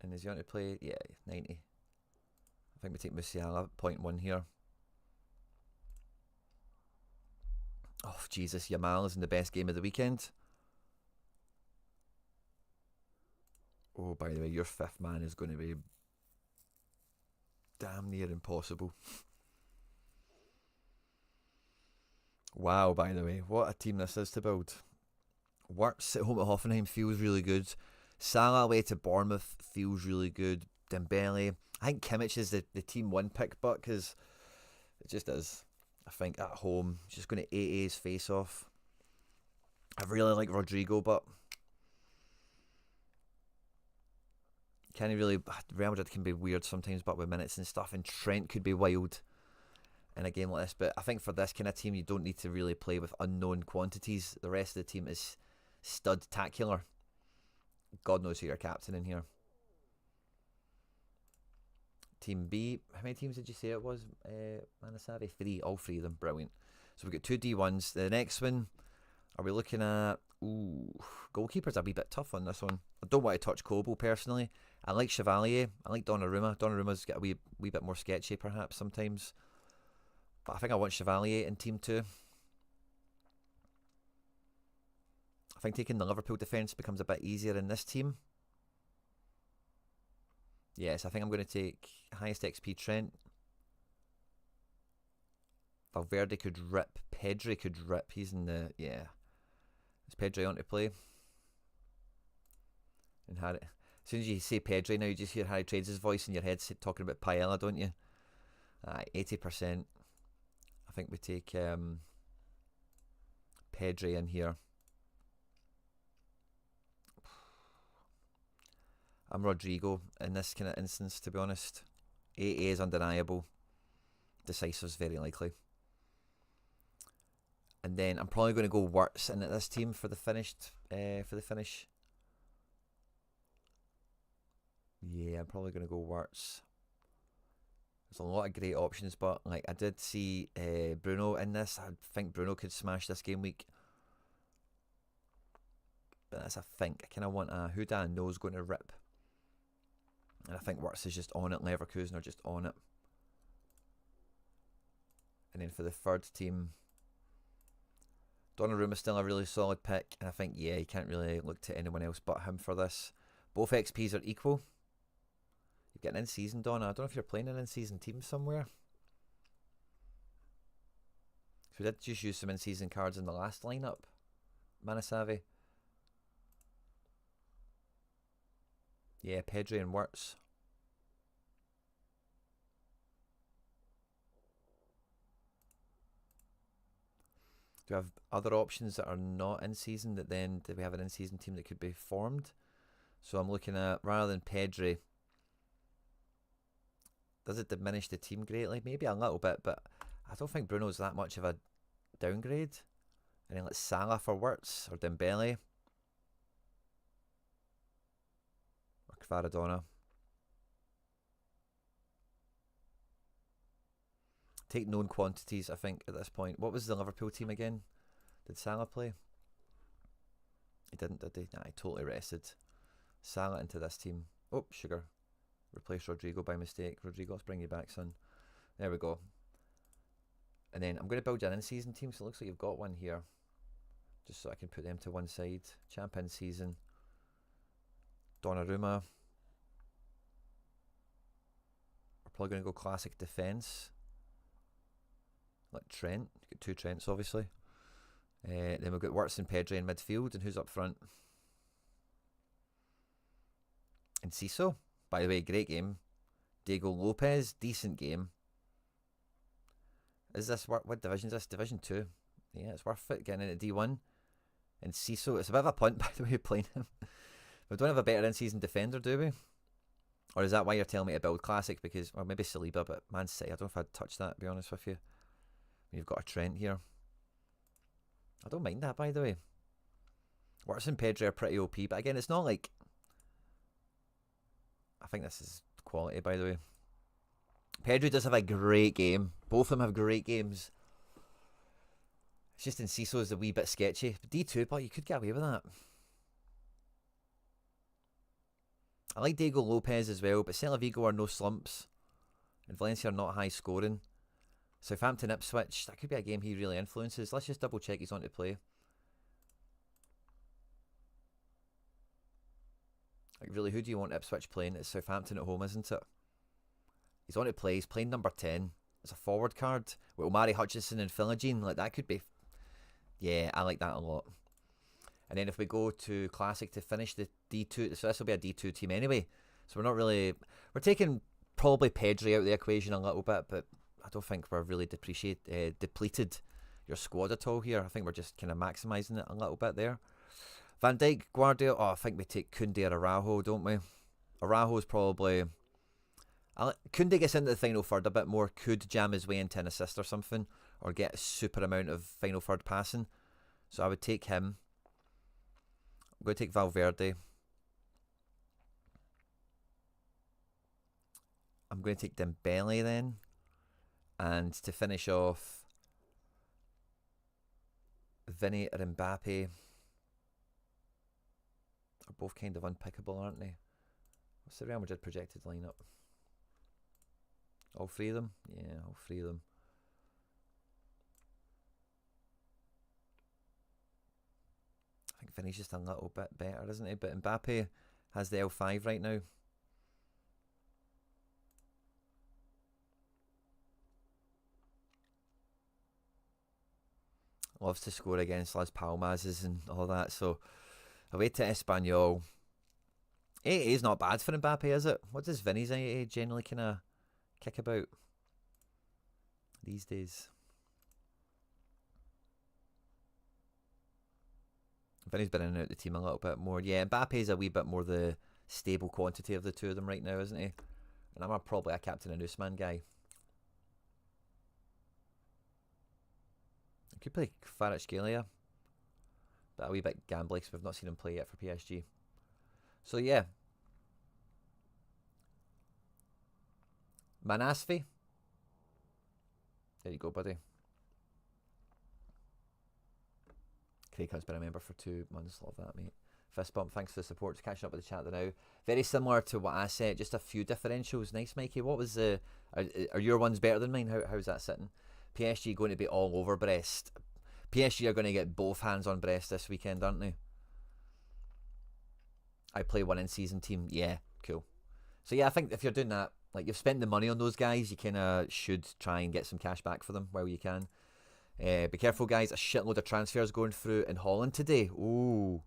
And is he on to play? Yeah, 90. I think we take Musiala, 0.1 here. Oh, Jesus, Yamal is in the best game of the weekend. Oh, by the way, your fifth man is going to be damn near impossible. Wow, by the way, what a team this is to build. Wirtz at home at Hoffenheim feels really good. Salah away to Bournemouth feels really good. Dembele. I think Kimmich is the team one pick, but because it just is. I think at home, just going to AA his face off. I really like Rodrigo, but can he really? Real Madrid can be weird sometimes, but with minutes and stuff, and Trent could be wild in a game like this. But I think for this kind of team, you don't need to really play with unknown quantities. The rest of the team is stud-tacular. God knows who your captain in here. Team B, how many teams did you say it was, Manavi? 3, all 3 of them, brilliant. So we've got 2 D1s. The next one, are we looking at, goalkeeper's a wee bit tough on this one. I don't want to touch Kobo personally. I like Chevalier, I like Donnarumma. Donnarumma's got a wee bit more sketchy perhaps sometimes. But I think I want Chevalier in team 2. I think taking the Liverpool defence becomes a bit easier in this team. Yes, I think I'm going to take highest XP Trent. Valverde could rip. Pedri could rip. He's in the... Yeah. Is Pedri on to play? And Harry... As soon as you say Pedri now, you just hear Harry Trades' voice in your head talking about Paella, don't you? 80%. I think we take Pedri in here. I'm Rodrigo in this kind of instance, to be honest. AA is undeniable. Decisive's very likely. And then I'm probably going to go Wirtz in at this team for the finish. Yeah, I'm probably going to go Wirtz. There's a lot of great options, but like I did see Bruno in this. I think Bruno could smash this game week. But that's a think. I kind of want a who do I know is going to rip. And I think Wirtz is just on it. Leverkusen are just on it. And then for the third team, Donnarumma's still a really solid pick. And I think, yeah, you can't really look to anyone else but him for this. Both XPs are equal. You get an in-season Donna. I don't know if you're playing an in-season team somewhere. So we did just use some in-season cards in the last lineup. Manasavi. Yeah, Pedri and Wirtz. Do we have other options that are not in season that then do we have an in season team that could be formed? So I'm looking at, rather than Pedri, does it diminish the team greatly? Maybe a little bit, but I don't think Bruno's that much of a downgrade. And then let's Salah for Wirtz or Dembele. Maradona. Take known quantities, I think, at this point. What was the Liverpool team again? Did Salah play? He didn't, did he? Nah, he totally rested. Salah into this team. Oh, sugar. Replace Rodrigo by mistake. Rodrigo, let's bring you back, son. There we go. And then I'm going to build an in-season team, so it looks like you've got one here. Just so I can put them to one side. Champ in season. Donnarumma. Probably going to go classic defence. Like Trent. Got 2 Trents, obviously. Then we've got Wirtz and Pedri in midfield. And who's up front? And Ciso. By the way, great game. Diego Lopez, decent game. Is this, what division is this? Division 2. Yeah, it's worth it getting into D1. And Ciso, it's a bit of a punt, by the way, playing him. We don't have a better in-season defender, do we? Or is that why you're telling me to build Classic? Because, or maybe Saliba, but Man City, I don't know if I'd touch that, to be honest with you. You've got a Trent here. I don't mind that, by the way. Works and Pedro are pretty OP, but again, it's not like... I think this is quality, by the way. Pedro does have a great game. Both of them have great games. It's just Enciso's a wee bit sketchy. But D2, but you could get away with that. I like Diego Lopez as well, but Celta Vigo are no slumps. And Valencia are not high scoring. Southampton Ipswich, that could be a game he really influences. Let's just double check he's on to play. Like, really, who do you want Ipswich playing? It's Southampton at home, isn't it? He's on to play. He's playing number 10. It's a forward card with Omari Hutchinson and Philogene. Like, that could be... Yeah, I like that a lot. And then if we go to Classic to finish the D2... So this will be a D2 team anyway. So we're not really... We're taking probably Pedri out of the equation a little bit, but I don't think we're really depleted your squad at all here. I think we're just kind of maximising it a little bit there. Van Dijk, Guardiola... Oh, I think we take Koundé or Araujo, don't we? Araujo's probably... Koundé gets into the final third a bit more, could jam his way into an assist or something, or get a super amount of final third passing. So I would take him. I'm going to take Valverde. I'm going to take Dembele then. And to finish off, Vinny or Mbappe are both kind of unpickable, aren't they? What's the Real Madrid projected lineup? All three of them? Yeah, all three of them. I think Vinny's just a little bit better, isn't he? But Mbappe has the L5 right now. Loves to score against Las Palmas and all that. So, away to Espanyol. 88 is not bad for Mbappe, is it? What does Vinny's 88 generally kind of kick about these days? Vinny's been in and out the team a little bit more. Yeah, Mbappe's a wee bit more the stable quantity of the two of them right now, isn't he? And I'm probably a Captain and Usman guy. I could play Kvaratskhelia, but a wee bit gambly because we've not seen him play yet for PSG. So yeah, Manavi. There you go, buddy. Craig has been a member for 2 months. Love that, mate. Fist bump. Thanks for the support. Just catching up with the chat now. Very similar to what I said. Just a few differentials. Nice, Mikey. What was the... Are your ones better than mine? How's that sitting? PSG going to be all over Brest. PSG are going to get both hands on Brest this weekend, aren't they? I play one in season team. Yeah, cool. So yeah, I think if you're doing that, like you've spent the money on those guys, you kind of should try and get some cash back for them while you can. Be careful, guys. A shitload of transfers going through in Holland today. Ooh.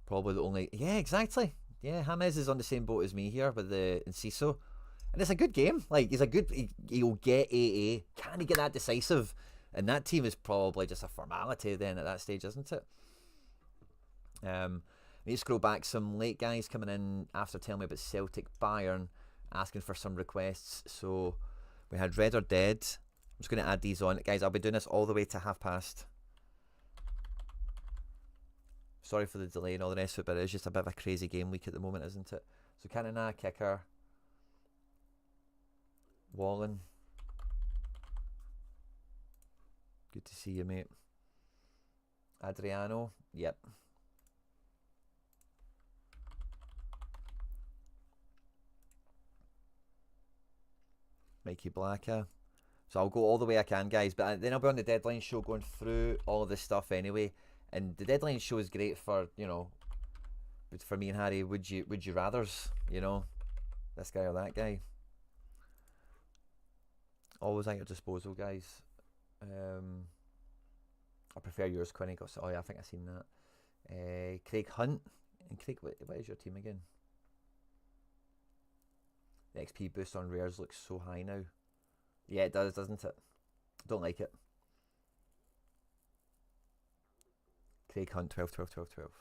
Probably the only... Yeah, exactly. Yeah, James is on the same boat as me here with the Enciso. And it's a good game. Like, he's a good... He'll get AA. Can he get that decisive? And that team is probably just a formality then at that stage, isn't it? Need to scroll back. Some late guys coming in after telling me about Celtic Bayern, asking for some requests. So we had Red or Dead. I'm just going to add these on. Guys, I'll be doing this all the way to past. Sorry for the delay and all the rest of it, but it's just a bit of a crazy game week at the moment, isn't it? So Canana, kicker. Wallen. Good to see you, mate. Adriano. Yep. Mikey Blacker. So I'll go all the way I can, guys. But then I'll be on the deadline show going through all of this stuff anyway. And the deadline show is great for, you know, for me and Harry. Would you rathers, you know, this guy or that guy? Always at your disposal, guys. I prefer yours, Quinny. Oh yeah, I think I've seen that. Craig Hunt. And Craig, what is your team again? The XP boost on rares looks so high now. Yeah, it does, doesn't it? Don't like it. Craig Hunt, 12, 12, 12, 12.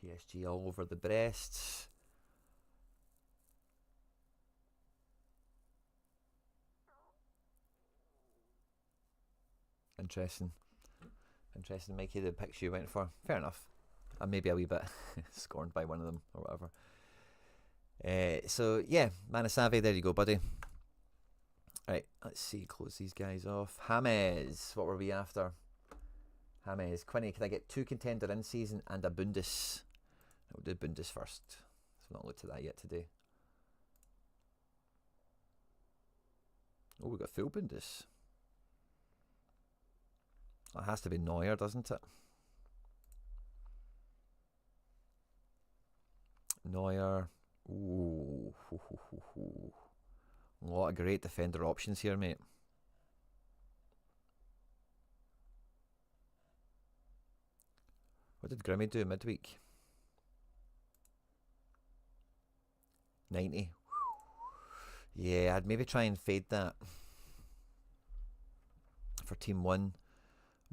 PSG all over the breasts. Interesting. Interesting, Mikey, the picks you went for. Fair enough. And maybe a wee bit scorned by one of them or whatever. So, yeah, Manavi, there you go, buddy. Right, let's see, close these guys off. James, what were we after? James, Quinny, can I get 2 contender in season and a Bundes? We'll do Bundes first. So I've not looked at that yet today. Oh, we got full Bundes. It has to be Neuer, doesn't it? Neuer. Ooh. A lot of great defender options here, mate. What did Grimmy do midweek? 90. Yeah, I'd maybe try and fade that for Team 1.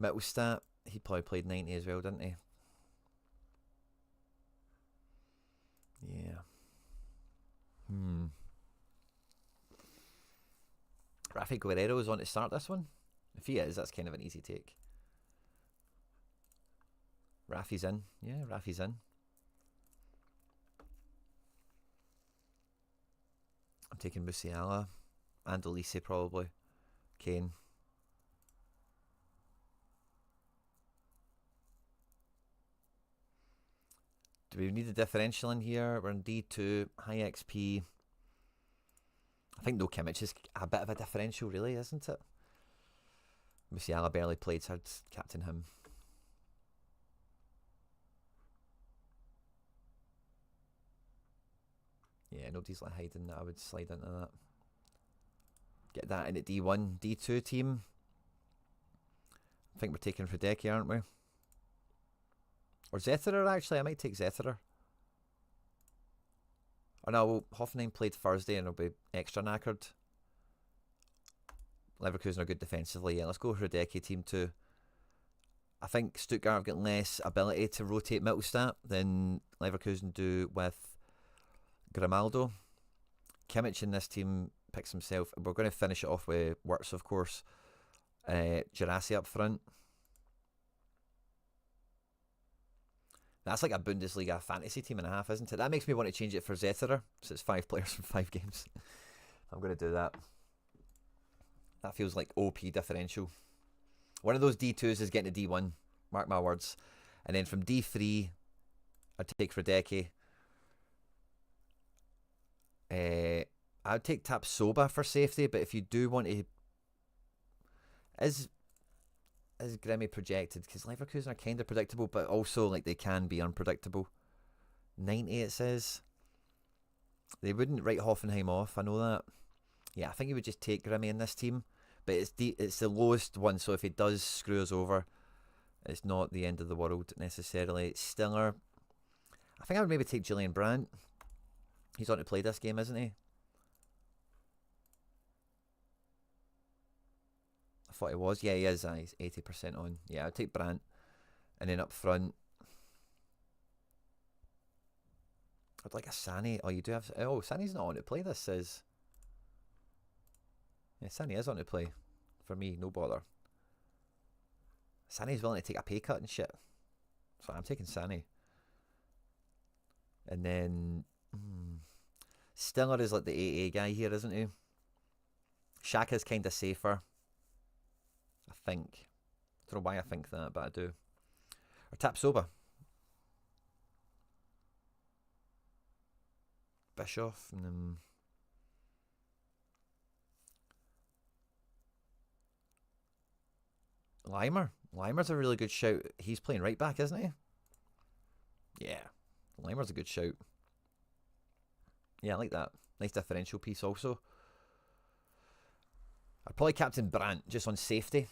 Mittelstadt, he probably played 90 as well, didn't he? Yeah. Rafi Guerrero's on to start this one. If he is, that's kind of an easy take. Rafi's in. Yeah, Rafi's in. I'm taking Musiala and Elise probably. Kane. Do we need a differential in here? We're in D2, high XP. I think no Kimmich is a bit of a differential, really, isn't it? Musiala barely played, so I'd captain him. Yeah, nobody's like hiding that. I would slide into that. Get that in at D1, D2 team. I think we're taking Hideki, aren't we? Or Zetterer, actually. I might take Zetterer. Oh no, well, Hoffenheim played Thursday and it'll be extra knackered. Leverkusen are good defensively. Yeah, let's go Hideki team 2. I think Stuttgart have got less ability to rotate Mittelstadt than Leverkusen do with Grimaldo. Kimmich in this team picks himself. We're going to finish it off with Wirtz, of course. Girassi up front. That's like a Bundesliga fantasy team and a half, isn't it? That makes me want to change it for Zetterer, so it's 5 players from 5 games. I'm going to do that. That feels like OP differential. One of those D2s is getting to D1, mark my words. And then from D3, I'd take Hideki. I'd take Tapsoba for safety, but if you do want to... Is Grimmy projected? Because Leverkusen are kind of predictable, but also like they can be unpredictable. 90 it says. They wouldn't write Hoffenheim off, I know that. Yeah, I think he would just take Grimmy in this team. But it's the lowest one, so if he does screw us over, it's not the end of the world necessarily. Stiller. I think I would maybe take Julian Brandt. He's on to play this game, isn't he? I thought he was. Yeah, he is. He's 80% on. Yeah, I'd take Brandt. And then up front, I'd like a Sani. Oh, you do have... Oh, Sani's not on to play, this says. Yeah, Sani is on to play. For me, no bother. Sani's willing to take a pay cut and shit. So I'm taking Sani. And then... Stiller is like the AA guy here, isn't he? Xhaka's kind of safer. I think. I don't know why I think that, but I do. Or Tapsoba. Bischoff. And then... Limer. Limer's a really good shout. He's playing right back, isn't he? Yeah. Limer's a good shout. Yeah, I like that. Nice differential piece also. I'd probably captain Brandt just on safety.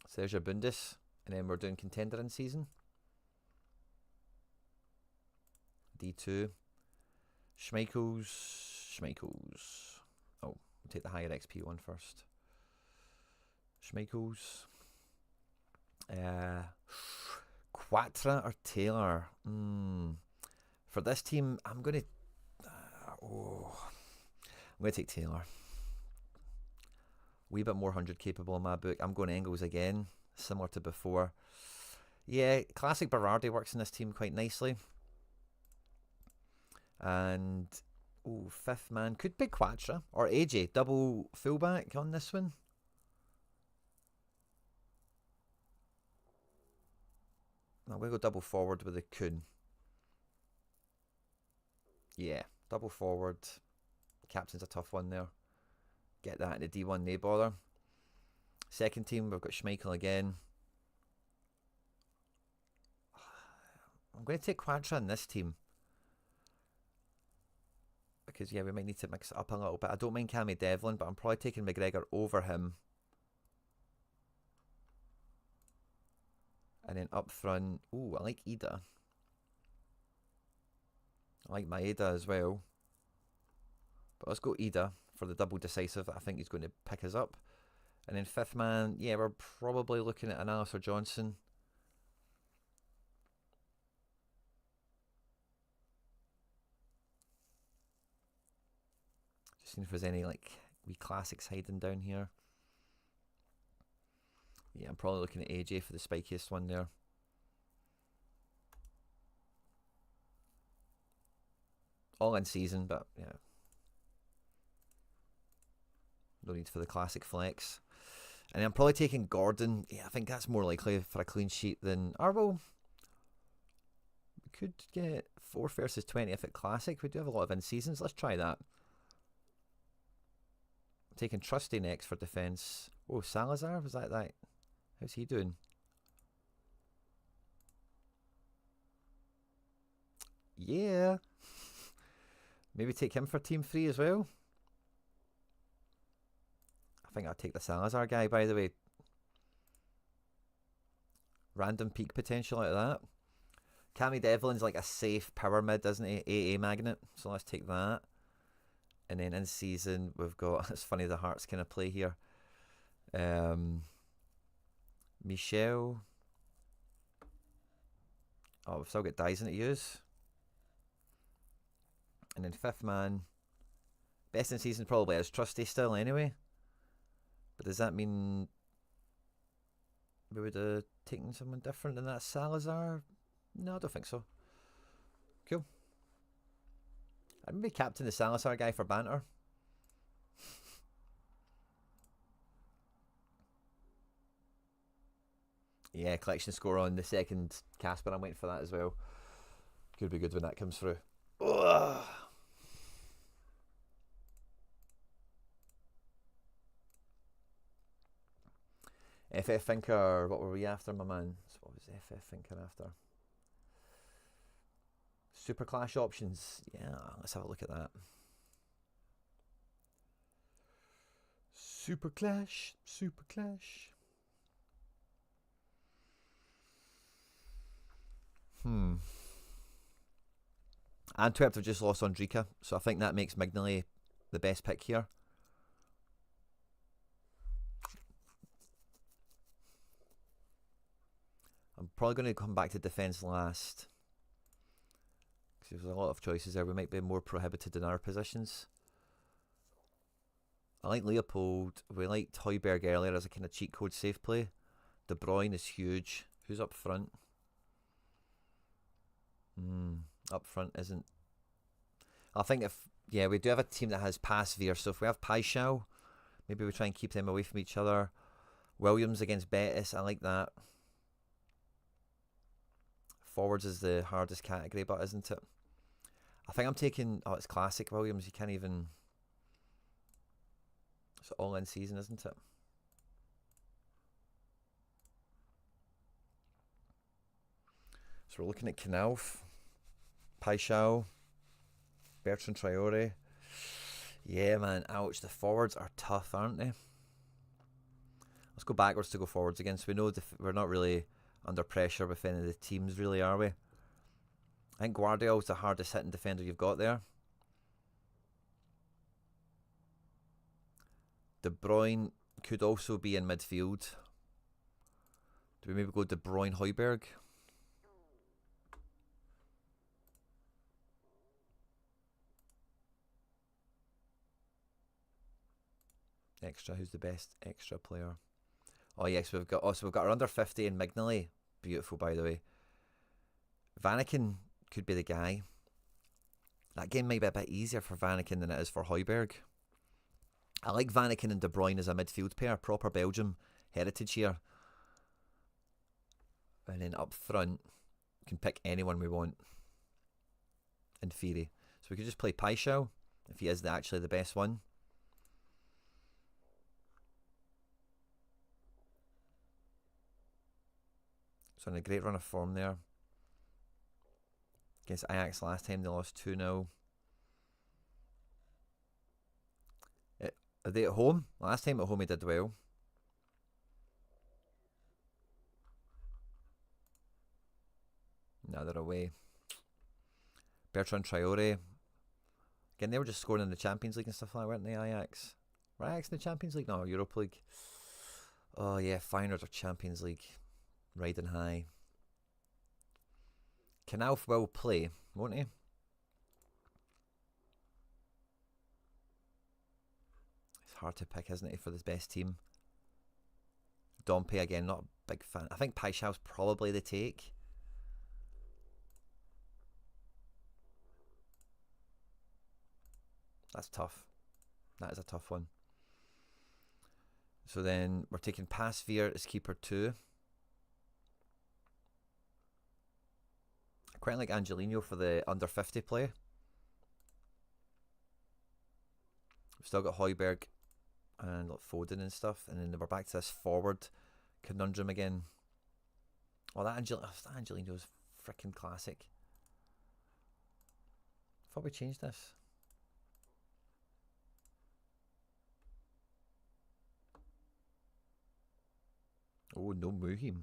So there's your Bundes. And then we're doing contender in season. D2. Schmeichel's. Oh, We'll take the higher XP one first. Schmeichels. Quatra or Taylor? For this team, I'm going to... I'm going to take Taylor. Wee bit more 100 capable in my book. I'm going Engels again, similar to before. Yeah, classic Berardi works in this team quite nicely. And, fifth man could be Quatra or AJ. Double fullback on this one. I'm going to go double forward with the Kun. Yeah, double forward. Captain's a tough one there. Get that in the D1, no bother. Second team, we've got Schmeichel again. I'm going to take Quatra in this team. Because, yeah, we might need to mix it up a little bit. I don't mind Cammy Devlin, but I'm probably taking McGregor over him. And then up front, I like Ida. I like Maeda as well. But let's go Ida for the double decisive. I think he's going to pick us up. And then fifth man, yeah, we're probably looking at an Alistair Johnson. Just seeing if there's any like wee classics hiding down here. Yeah, I'm probably looking at AJ for the spikiest one there. All in season, but yeah. No need for the classic flex. And I'm probably taking Gordon. Yeah, I think that's more likely for a clean sheet than Arwell. We could get 4 versus 20 if it's classic. We do have a lot of in-seasons. Let's try that. I'm taking Trusty next for defence. Oh, Salazar? Was that? How's he doing? Yeah. Maybe take him for team 3 as well. I think I'll take the Salazar guy, by the way. Random peak potential out of that. Cammy Devlin's like a safe power mid, isn't he? AA magnet. So let's take that. And then in season, we've got... It's funny the Hearts kind of play here. Michelle. Oh, we've still got Dyson to use. And then fifth man. Best in season probably is Trusty still anyway. But does that mean we would have taken someone different than that Salazar? No, I don't think so. Cool. I'd maybe captain the Salazar guy for banter. Yeah, collection score on the second Casper. I'm waiting for that as well. Could be good when that comes through. Ugh. FF Thinker, what were we after, my man? So what was FF Thinker after? Super Clash options. Yeah, let's have a look at that. Super Clash, Super Clash. Antwerp have just lost Ondrika, so I think that makes Mignoli the best pick here. I'm probably going to come back to defence last. Because there's a lot of choices there. We might be more prohibited in our positions. I like Leopold. We liked Højbjerg earlier as a kind of cheat code safe play. De Bruyne is huge. Who's up front? Up front isn't... I think we do have a team that has pass veer. So if we have Paixão, maybe we try and keep them away from each other. Williams against Betis. I like that. Forwards is the hardest category, but isn't it? I think I'm taking... Oh, it's classic Williams. You can't even... It's all in season, isn't it? So we're looking at Knauf, Paixão, Bertrand Traore. Yeah, man. Ouch. The forwards are tough, aren't they? Let's go backwards to go forwards again. So we know we're not really under pressure with any of the teams, really, are we? I think Guardiola's the hardest hitting defender you've got there. De Bruyne could also be in midfield. Do we maybe go De Bruyne, Højbjerg? Extra, who's the best extra player? Oh yes, we've got our under 50 in Mignoli. Beautiful, by the way. Vanaken could be the guy. That game might be a bit easier for Vanaken than it is for Højbjerg. I like Vanaken and De Bruyne as a midfield pair. Proper Belgium heritage here. And then up front, can pick anyone we want. In theory. So we could just play Paixão, if he is actually the best one. So in a great run of form there. Against Ajax last time, they lost 2-0. Are they at home? Last time at home he did well. Now they're away. Bertrand Traore. Again, they were just scoring in the Champions League and stuff like that, weren't they, Ajax? Were Ajax in the Champions League? No, Europa League. Oh yeah, Feyenoord or Champions League. Riding high. Knauf will play, won't he? It's hard to pick, isn't it, for this best team? Dompe, again, not a big fan. I think Paixão's probably the take. That's tough. That is a tough one. So then we're taking Pasveer as keeper 2. I quite like Angelino for the under 50 play. We've still got Højbjerg and like Foden and stuff, and then we're back to this forward conundrum again. Oh, that Angelino's freaking classic. I thought we changed this. Oh, no Muhim.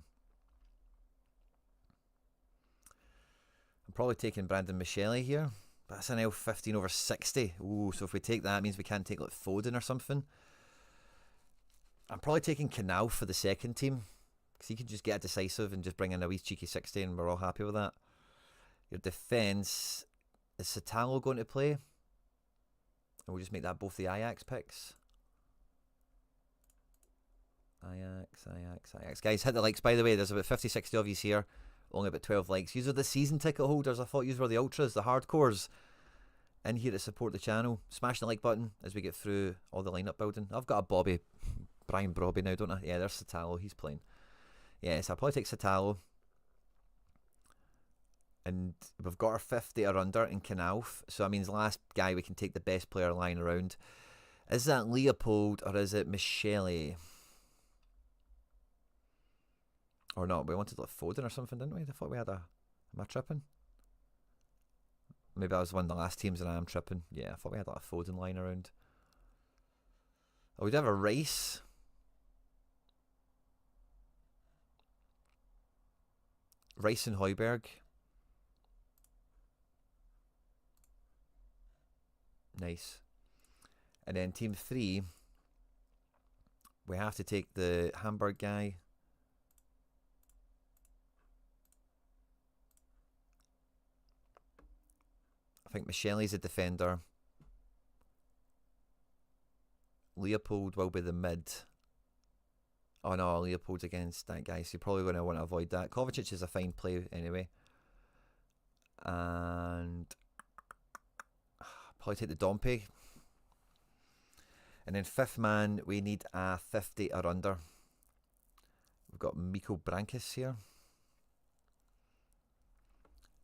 I'm probably taking Brandon Michele here. But that's an L15 over 60. Ooh, so if we take that, it means we can't take like Foden or something. I'm probably taking Knauf for the second team. Because he can just get a decisive and just bring in a wee cheeky 60 and we're all happy with that. Your defence. Is Satara going to play? And we'll just make that both the Ajax picks. Ajax. Guys, hit the likes, by the way. There's about 50-60 of you here. Only about 12 likes. These are the season ticket holders. I thought these were the ultras, the hardcores in here to support the channel. Smash the like button as we get through all the lineup building. I've got a Brian Brobby now, don't I? Yeah, there's Satara. He's playing. Yeah, so I'll probably take Satara. And we've got our 50 or under in Knauf. So that means last guy we can take the best player lying around. Is that Leopold or is it Michele? Or not, we wanted like Foden or something, didn't we? I thought we had a... Am I tripping? Maybe I was one of the last teams and I am tripping. Yeah, I thought we had like a Foden lying around. Oh, we'd have a Rice. Rice and Højbjerg. Nice. And then team 3, we have to take the Hamburg guy. I think Michele's a defender. Leopold will be the mid. Oh no, Leopold's against that guy, so you're probably going to want to avoid that. Kovacic is a fine play anyway. And probably take the Dompe. And then 5th man, we need a 50 or under. We've got Miko Brankus here.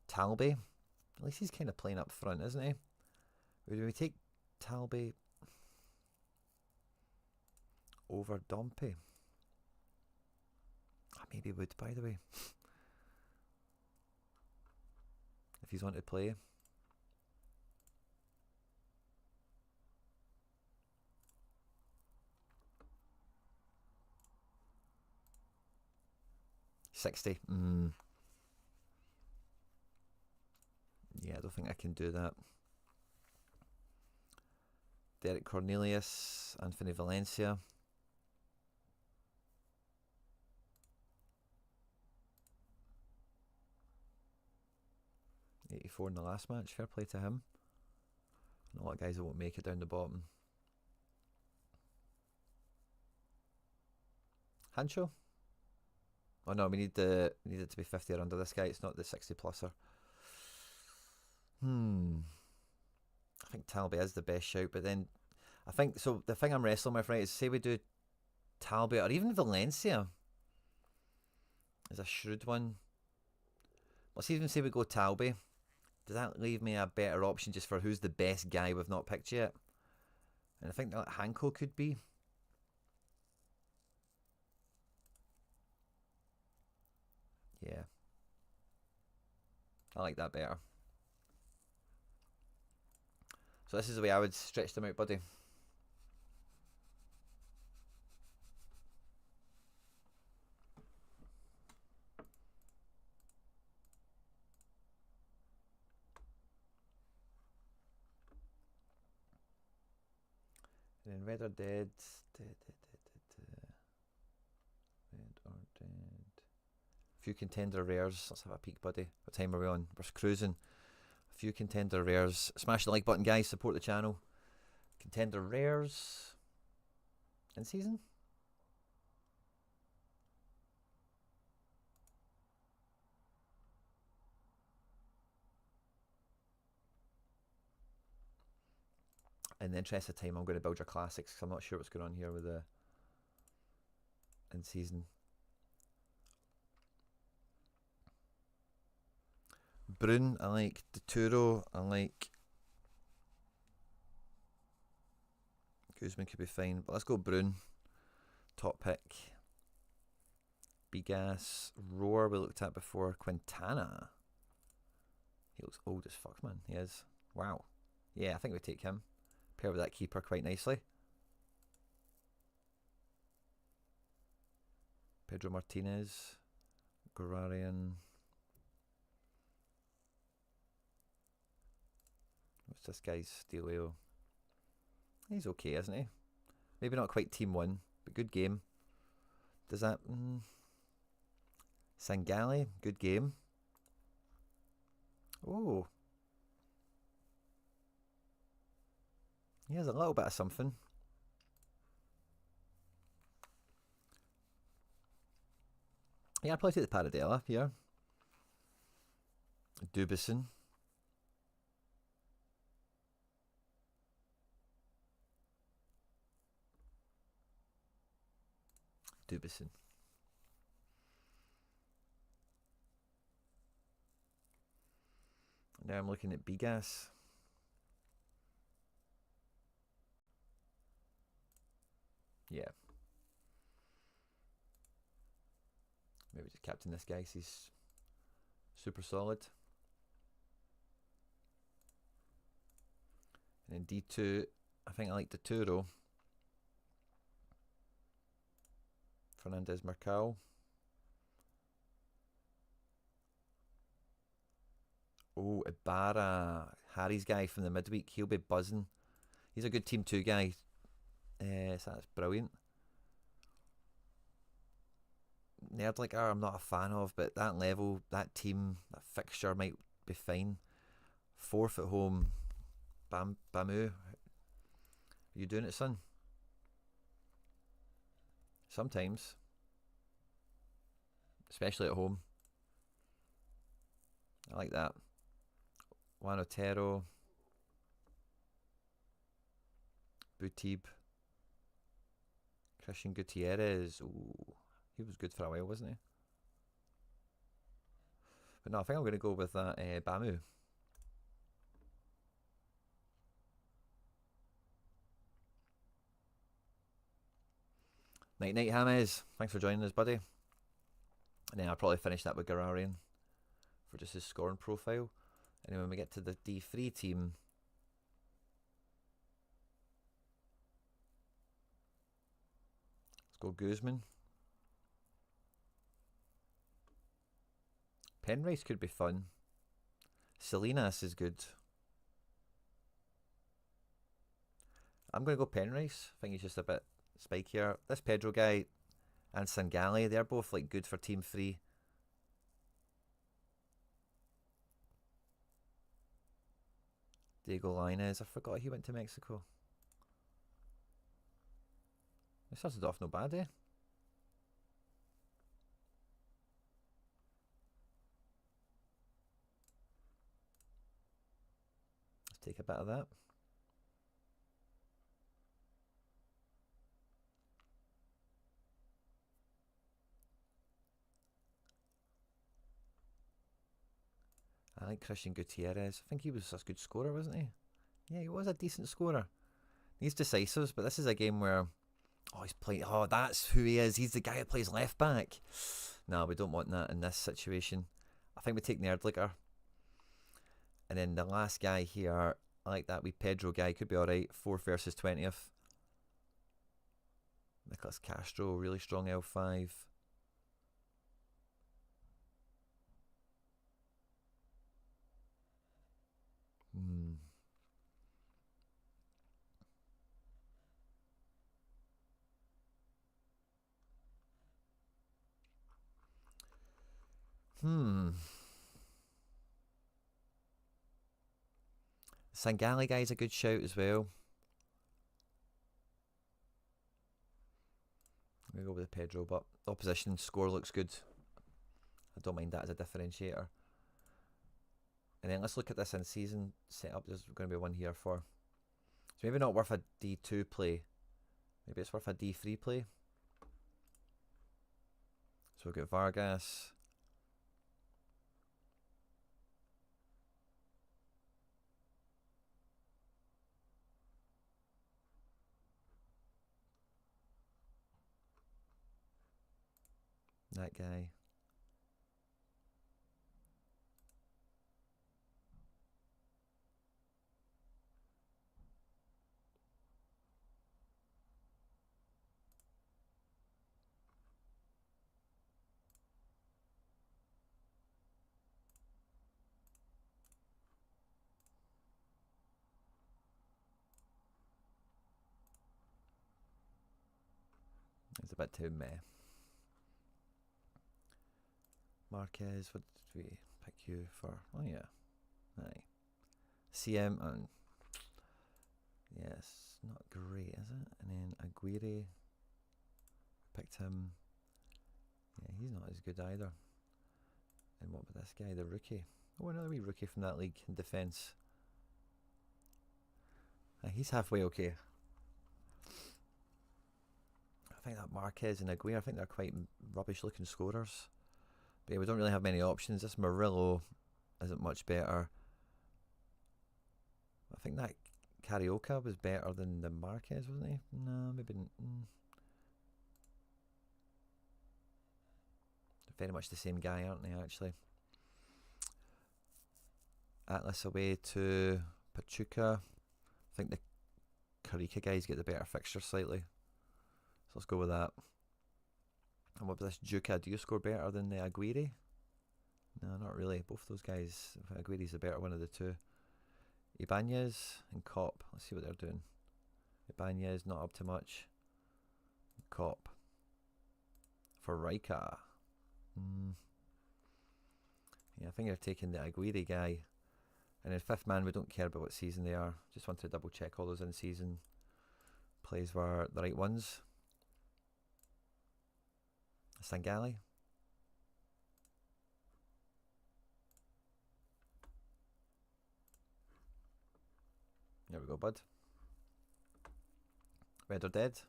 Talby. At least he's kind of playing up front, isn't he? Would we take Talby over Dompe? I maybe would, by the way. If he's on to play. $60. Yeah, I don't think I can do that. Derek Cornelius, Anthony Valencia. .84 in the last match. Fair play to him. A lot of guys that won't make it down the bottom. Hancho? Oh no, we need it to be 50 or under this guy. It's not the 60 pluser. I think Talbot is the best shout, but then I think so. The thing I'm wrestling with, right, is say we do Talbot or even Valencia is a shrewd one. Let's even say we go Talbot. Does that leave me a better option just for who's the best guy we've not picked yet? And I think that Hanko could be. Yeah. I like that better. So this is the way I would stretch them out, buddy. And then Red or Dead. Red or Dead. A few Contender rares. Let's have a peek, buddy. What time are we on? We're cruising. A few Contender rares. Smash the like button, guys. Support the channel. Contender rares. In season? In the interest of time, I'm going to build your classics because I'm not sure what's going on here with the in season. Brune, I like. Dituro, I like. Guzman could be fine, but let's go Brune. Top pick. Bigas. Roar we looked at before. Quintana. He looks old as fuck, man. He is. Wow. Yeah, I think we take him. Pair with that keeper quite nicely. Pedro Martinez. Guerrarian. What's this guy's dealio? He's okay, isn't he? Maybe not quite team 1, but good game. Does that... Sangali, good game. Oh. He has a little bit of something. Yeah, I'd probably take the Paradella here. Dubison. Dubison. Now I'm looking at Bigas. Yeah. Maybe just captain this guy, he's super solid. And then D2, I think I like Dituro. Fernandez Marcal. Oh, Ibarra. Harry's guy from the midweek. He'll be buzzing. He's a good team 2 guy. So that's brilliant. Nerdlicker, I'm not a fan of, but that level, that team, that fixture might be fine. 4th at home. Bamu. Are you doing it, son? Sometimes. Especially at home. I like that. Juan Otero. Butib. Christian Gutierrez. Ooh, he was good for a while, wasn't he? But no, I think I'm going to go with that Bamu. Night night, James. Thanks for joining us, buddy. And then I'll probably finish that with Guerrarian for just his scoring profile. And then when we get to the D3 team, let's go Guzman. Penrice could be fun. Salinas is good. I'm going to go Penrice. I think he's just a bit spikier. This Pedro guy and Sangali, they're both like good for Team 3. Diego Lainez, I forgot he went to Mexico. He started off no bad, eh? Let's take a bit of that. I like Christian Gutierrez. I think he was a good scorer, wasn't he? Yeah, he was a decent scorer. He's decisive, but this is a game where... Oh, he's playing... Oh, that's who he is. He's the guy that plays left back. No, we don't want that in this situation. I think we take Nerdlicker. And then the last guy here, I like that wee Pedro guy. Could be alright. 4th versus 20th. Nicholas Castro, really strong L5. Sangali guy's a good shout as well. I'm going to go with the Pedro, but the opposition score looks good. I don't mind that as a differentiator. And then let's look at this in-season setup. There's going to be one here for... It's maybe not worth a D2 play. Maybe it's worth a D3 play. So we've got Vargas. That guy. It's a bit too meh. Marquez, what did we pick you for? Oh yeah. Aye. CM and yes, not great, is it? And then Aguirre, picked him. Yeah, he's not as good either. And what about this guy, the rookie? Oh, another wee rookie from that league in defence. He's halfway okay. I think that Marquez and Aguirre, I think they're quite rubbish looking scorers. But yeah, we don't really have many options. This Murillo isn't much better. I think that Carioca was better than the Marquez, wasn't he? No, maybe not. Very much the same guy, aren't they, actually? Atlas away to Pachuca. I think the Carica guys get the better fixture slightly. So let's go with that. And what about this Juca? Do you score better than the Aguirre? No, not really. Both those guys, Aguirre's the better one of the two. Ibanez and Cop. Let's see what they're doing. Ibanez not up to much. Cop. For Riker. Yeah, I think they're taking the Aguirre guy. And then 5th man, we don't care about what season they are. Just want to double check all those in-season plays were the right ones. Sangali. There we go, bud. Red or dead?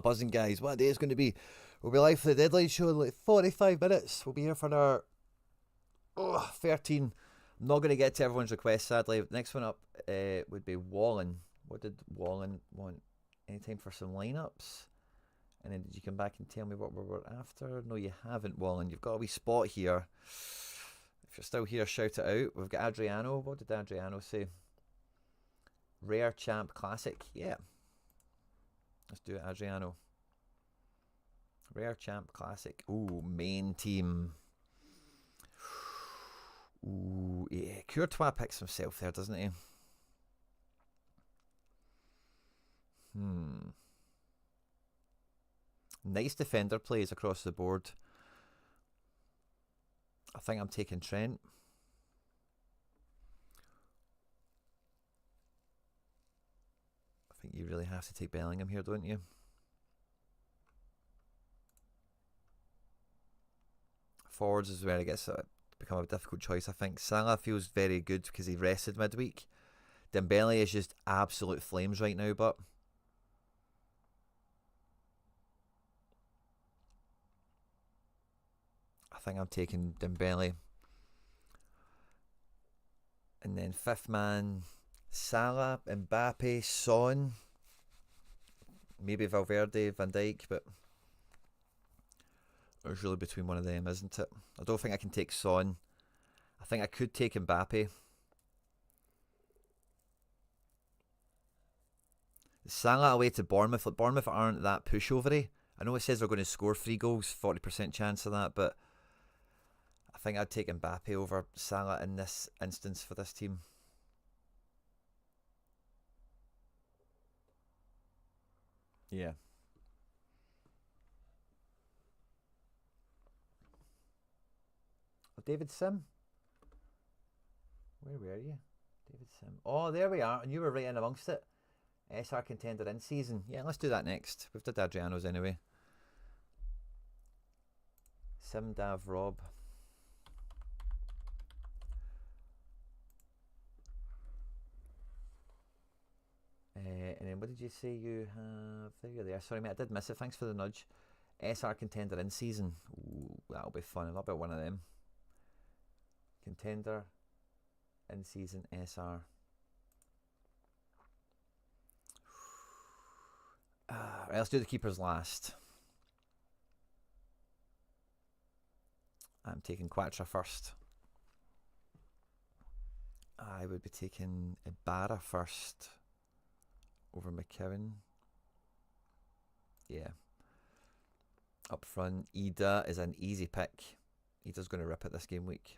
Buzzing, guys. What a day it's going to be. We'll be live for the deadline show in like 45 minutes. We'll be here for our 13. I'm not going to get to everyone's request, sadly. Next one up would be Wallen. What did Wallen want? Any time for some lineups? And then did you come back and tell me what we were after? No, you haven't, Wallen. You've got a wee spot here. If you're still here, shout it out. We've got Adriano. What did Adriano say? Rare Champ Classic. Yeah. Let's do it, Adriano. Rare Champ Classic. Ooh, main team. Ooh, yeah. Courtois picks himself there, doesn't he? Nice defender plays across the board. I think I'm taking Trent. I think you really have to take Bellingham here, don't you? Forwards is where it gets become a difficult choice, I think. Salah feels very good because he rested midweek. Dembele is just absolute flames right now, but I think I'm taking Dembele. And then fifth man, Salah, Mbappe, Son. Maybe Valverde, Van Dijk, but it's really between one of them, isn't it? I don't think I can take Son. I think I could take Mbappe. Salah away to Bournemouth. Like, Bournemouth aren't that pushovery. I know it says they're going to score 3 goals, 40% chance of that, but I think I'd take Mbappe over Salah in this instance for this team. Yeah. Oh, David Sim. Where were you? David Sim. Oh, there we are. And you were right in amongst it. SR Contender in season. Yeah, let's do that next. We've done Adriano's anyway. Sim Dav Rob. And then what did you say you have? There you're there. Sorry, mate, I did miss it. Thanks for the nudge. SR Contender in season. Ooh, that'll be fun. I'll bet one of them. Contender in season SR. Right, let's do the keepers last. I'm taking Quatra first. I would be taking Ibarra first over McKeown. Yeah. Up front, Ida is an easy pick. Ida's going to rip it this game week.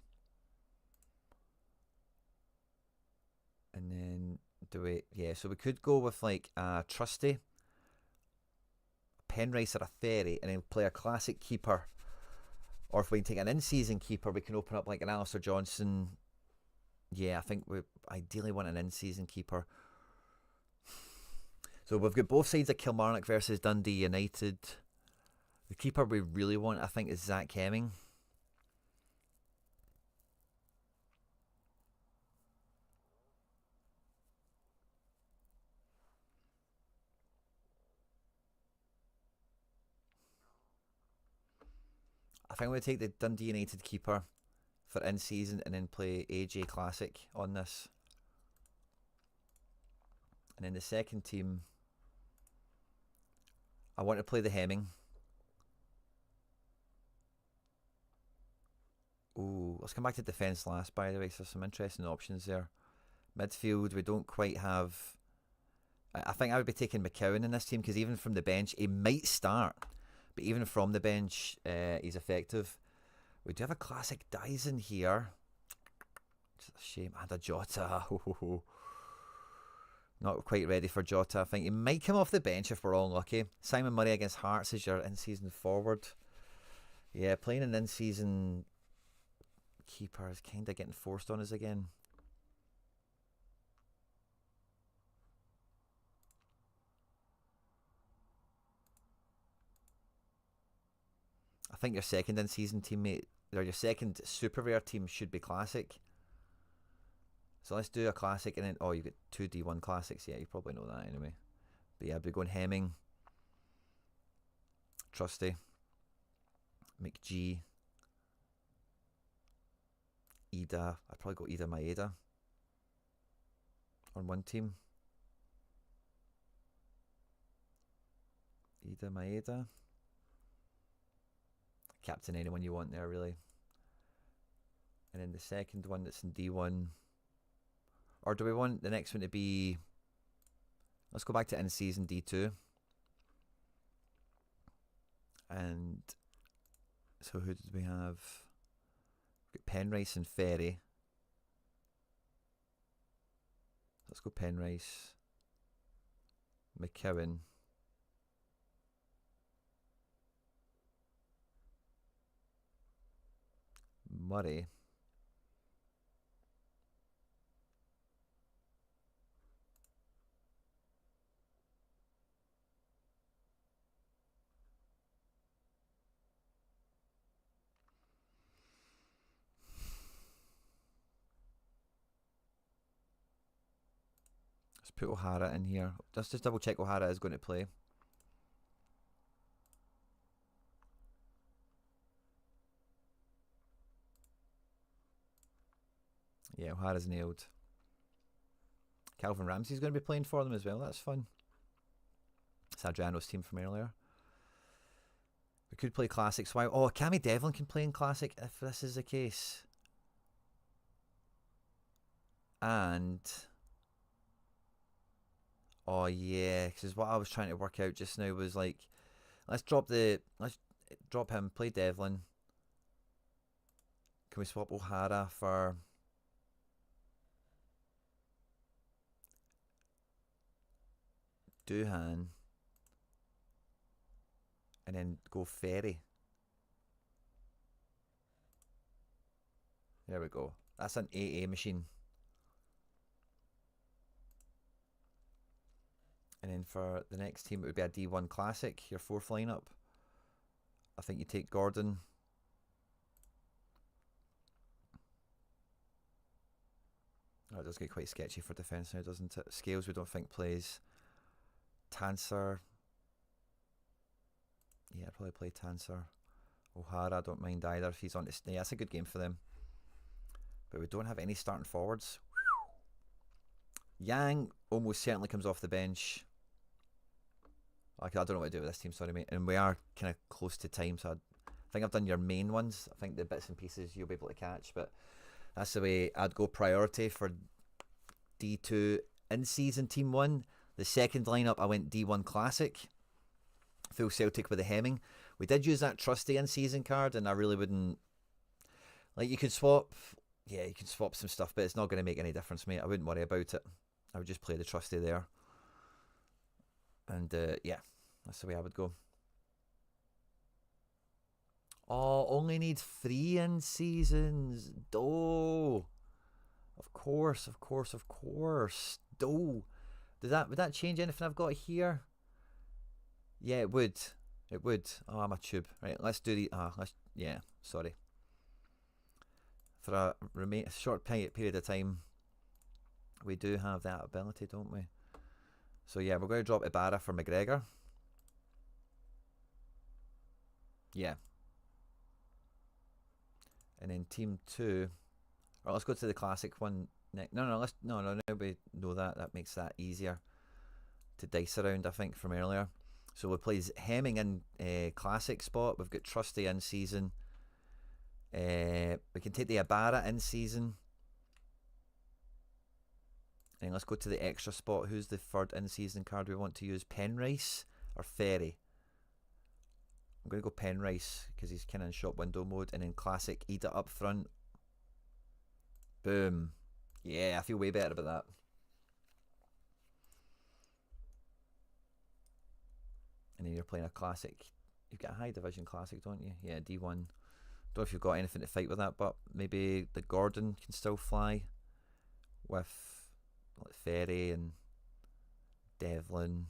And then do we... Yeah, so we could go with like a Trusty, Penrice or a Ferry, and then play a classic keeper. Or if we can take an in-season keeper, we can open up like an Alistair Johnson. Yeah, I think we ideally want an in-season keeper. So we've got both sides of Kilmarnock versus Dundee United. The keeper we really want, I think, is Zach Hemming. I think we'll take the Dundee United keeper for in-season and then play AJ Classic on this. And then the second team, I want to play the Hemming. Ooh, let's come back to defence last, by the way. So some interesting options there. Midfield, we don't quite have... I think I would be taking McKeown in this team because even from the bench, he might start. But even from the bench, he's effective. We do have a classic Dyson here. It's a shame. And a Jota. Not quite ready for Jota. I think he might come off the bench if we're all lucky. Simon Murray against Hearts is your in-season forward. Yeah, playing an in-season keeper is kind of getting forced on us again. I think your second in-season teammate, or your second super rare team should be classic. So let's do a classic and then, oh, you get 2 D1 classics. Yeah, you probably know that anyway. But yeah, I'll be going Hemming, Trusty, McG, Ida. I'd probably go Ida Maeda on one team. Ida Maeda. Captain anyone you want there, really. And then the second one that's in D1. Or do we want the next one to be Let's go back to in-season D2. And so who did we have? We've got Penrice and Ferry. Let's go Penrice. McCowan. Murray. Let's put O'Hara in here. Let's just double check O'Hara is going to play. Yeah, O'Hara's nailed. Calvin Ramsey's going to be playing for them as well. That's fun. It's Adriano's team from earlier. We could play Classic. So oh, Cammy Devlin can play in Classic if this is the case. And oh yeah, because what I was trying to work out just now was like, let's drop him, play Devlin. Can we swap O'Hara for Doohan and then go Ferry? There we go. That's an AA machine. And then for the next team, it would be a D1 Classic, your fourth lineup. I think you take Gordon. Oh, it does get quite sketchy for defence now, doesn't it? Scales we don't think plays. Tanser. Yeah, I'd probably play Tanser. O'Hara, I don't mind either if he's on this. Yeah, that's a good game for them. But we don't have any starting forwards. Yang almost certainly comes off the bench. I don't know what to do with this team, sorry mate. And we are kind of close to time, so I think I've done your main ones. I think the bits and pieces you'll be able to catch, but that's the way I'd go. Priority for D2 in-season Team 1. The second lineup, I went D1 Classic. Full Celtic with the Hemming. We did use that trusty in-season card, and I really wouldn't... Like, you could swap... Yeah, you can swap some stuff, but it's not going to make any difference, mate. I wouldn't worry about it. I would just play the trusty there. And, yeah, that's the way I would go. Oh, only need 3 in-seasons. Doh. Of course, of course, of course. Doh. Would that change anything I've got here? Yeah, it would. It would. Oh, I'm a tube. Right, let's do the... yeah, sorry. For a short period of time, we do have that ability, don't we? So yeah, we're going to drop Ibarra for McGregor. Yeah. And then Team 2... Or let's go to the Classic one next. No, now we know that. That makes that easier to dice around, I think, from earlier. So we play Hemming in Classic spot. We've got Trusty in season. We can take the Ibarra in season. And let's go to the extra spot. Who's the third in season card we want to use? Penrice or Ferry? I'm going to go Penrice because he's kind of in shop window mode. And then Classic, Ida up front. Boom. Yeah, I feel way better about that. And then you're playing a Classic. You've got a high division Classic, don't you? Yeah, D1. Don't know if you've got anything to fight with that, but maybe the Gordon can still fly with like Ferry and Devlin,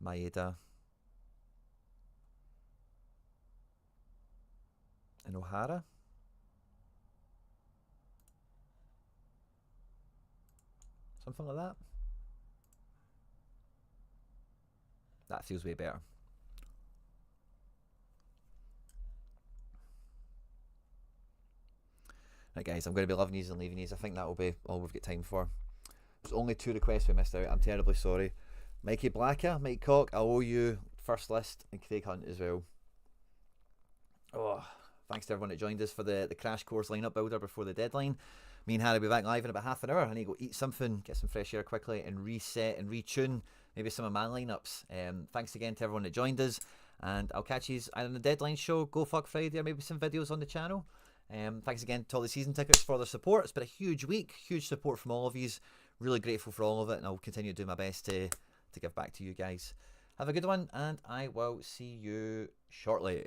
Maeda, and O'Hara. Something like that. That feels way better. Right guys, I'm going to be loving these and leaving these. I think that will be all we've got time for. There's only 2 requests we missed out. I'm terribly sorry. Mikey Blacker, Mike Cock, I owe you first list, and Craig Hunt as well. Oh, thanks to everyone that joined us for the crash course lineup builder before the deadline. Me and Harry will be back live in about half an hour. I need to go eat something, get some fresh air quickly, and reset and retune maybe some of my lineups. Thanks again to everyone that joined us, and I'll catch you either on the deadline show, Go Fuck Friday, or maybe some videos on the channel. Thanks again to all the season tickets for their support. It's been a huge week, huge support from all of you. Really grateful for all of it, and I'll continue to do my best to give back to you guys. Have a good one, and I will see you shortly.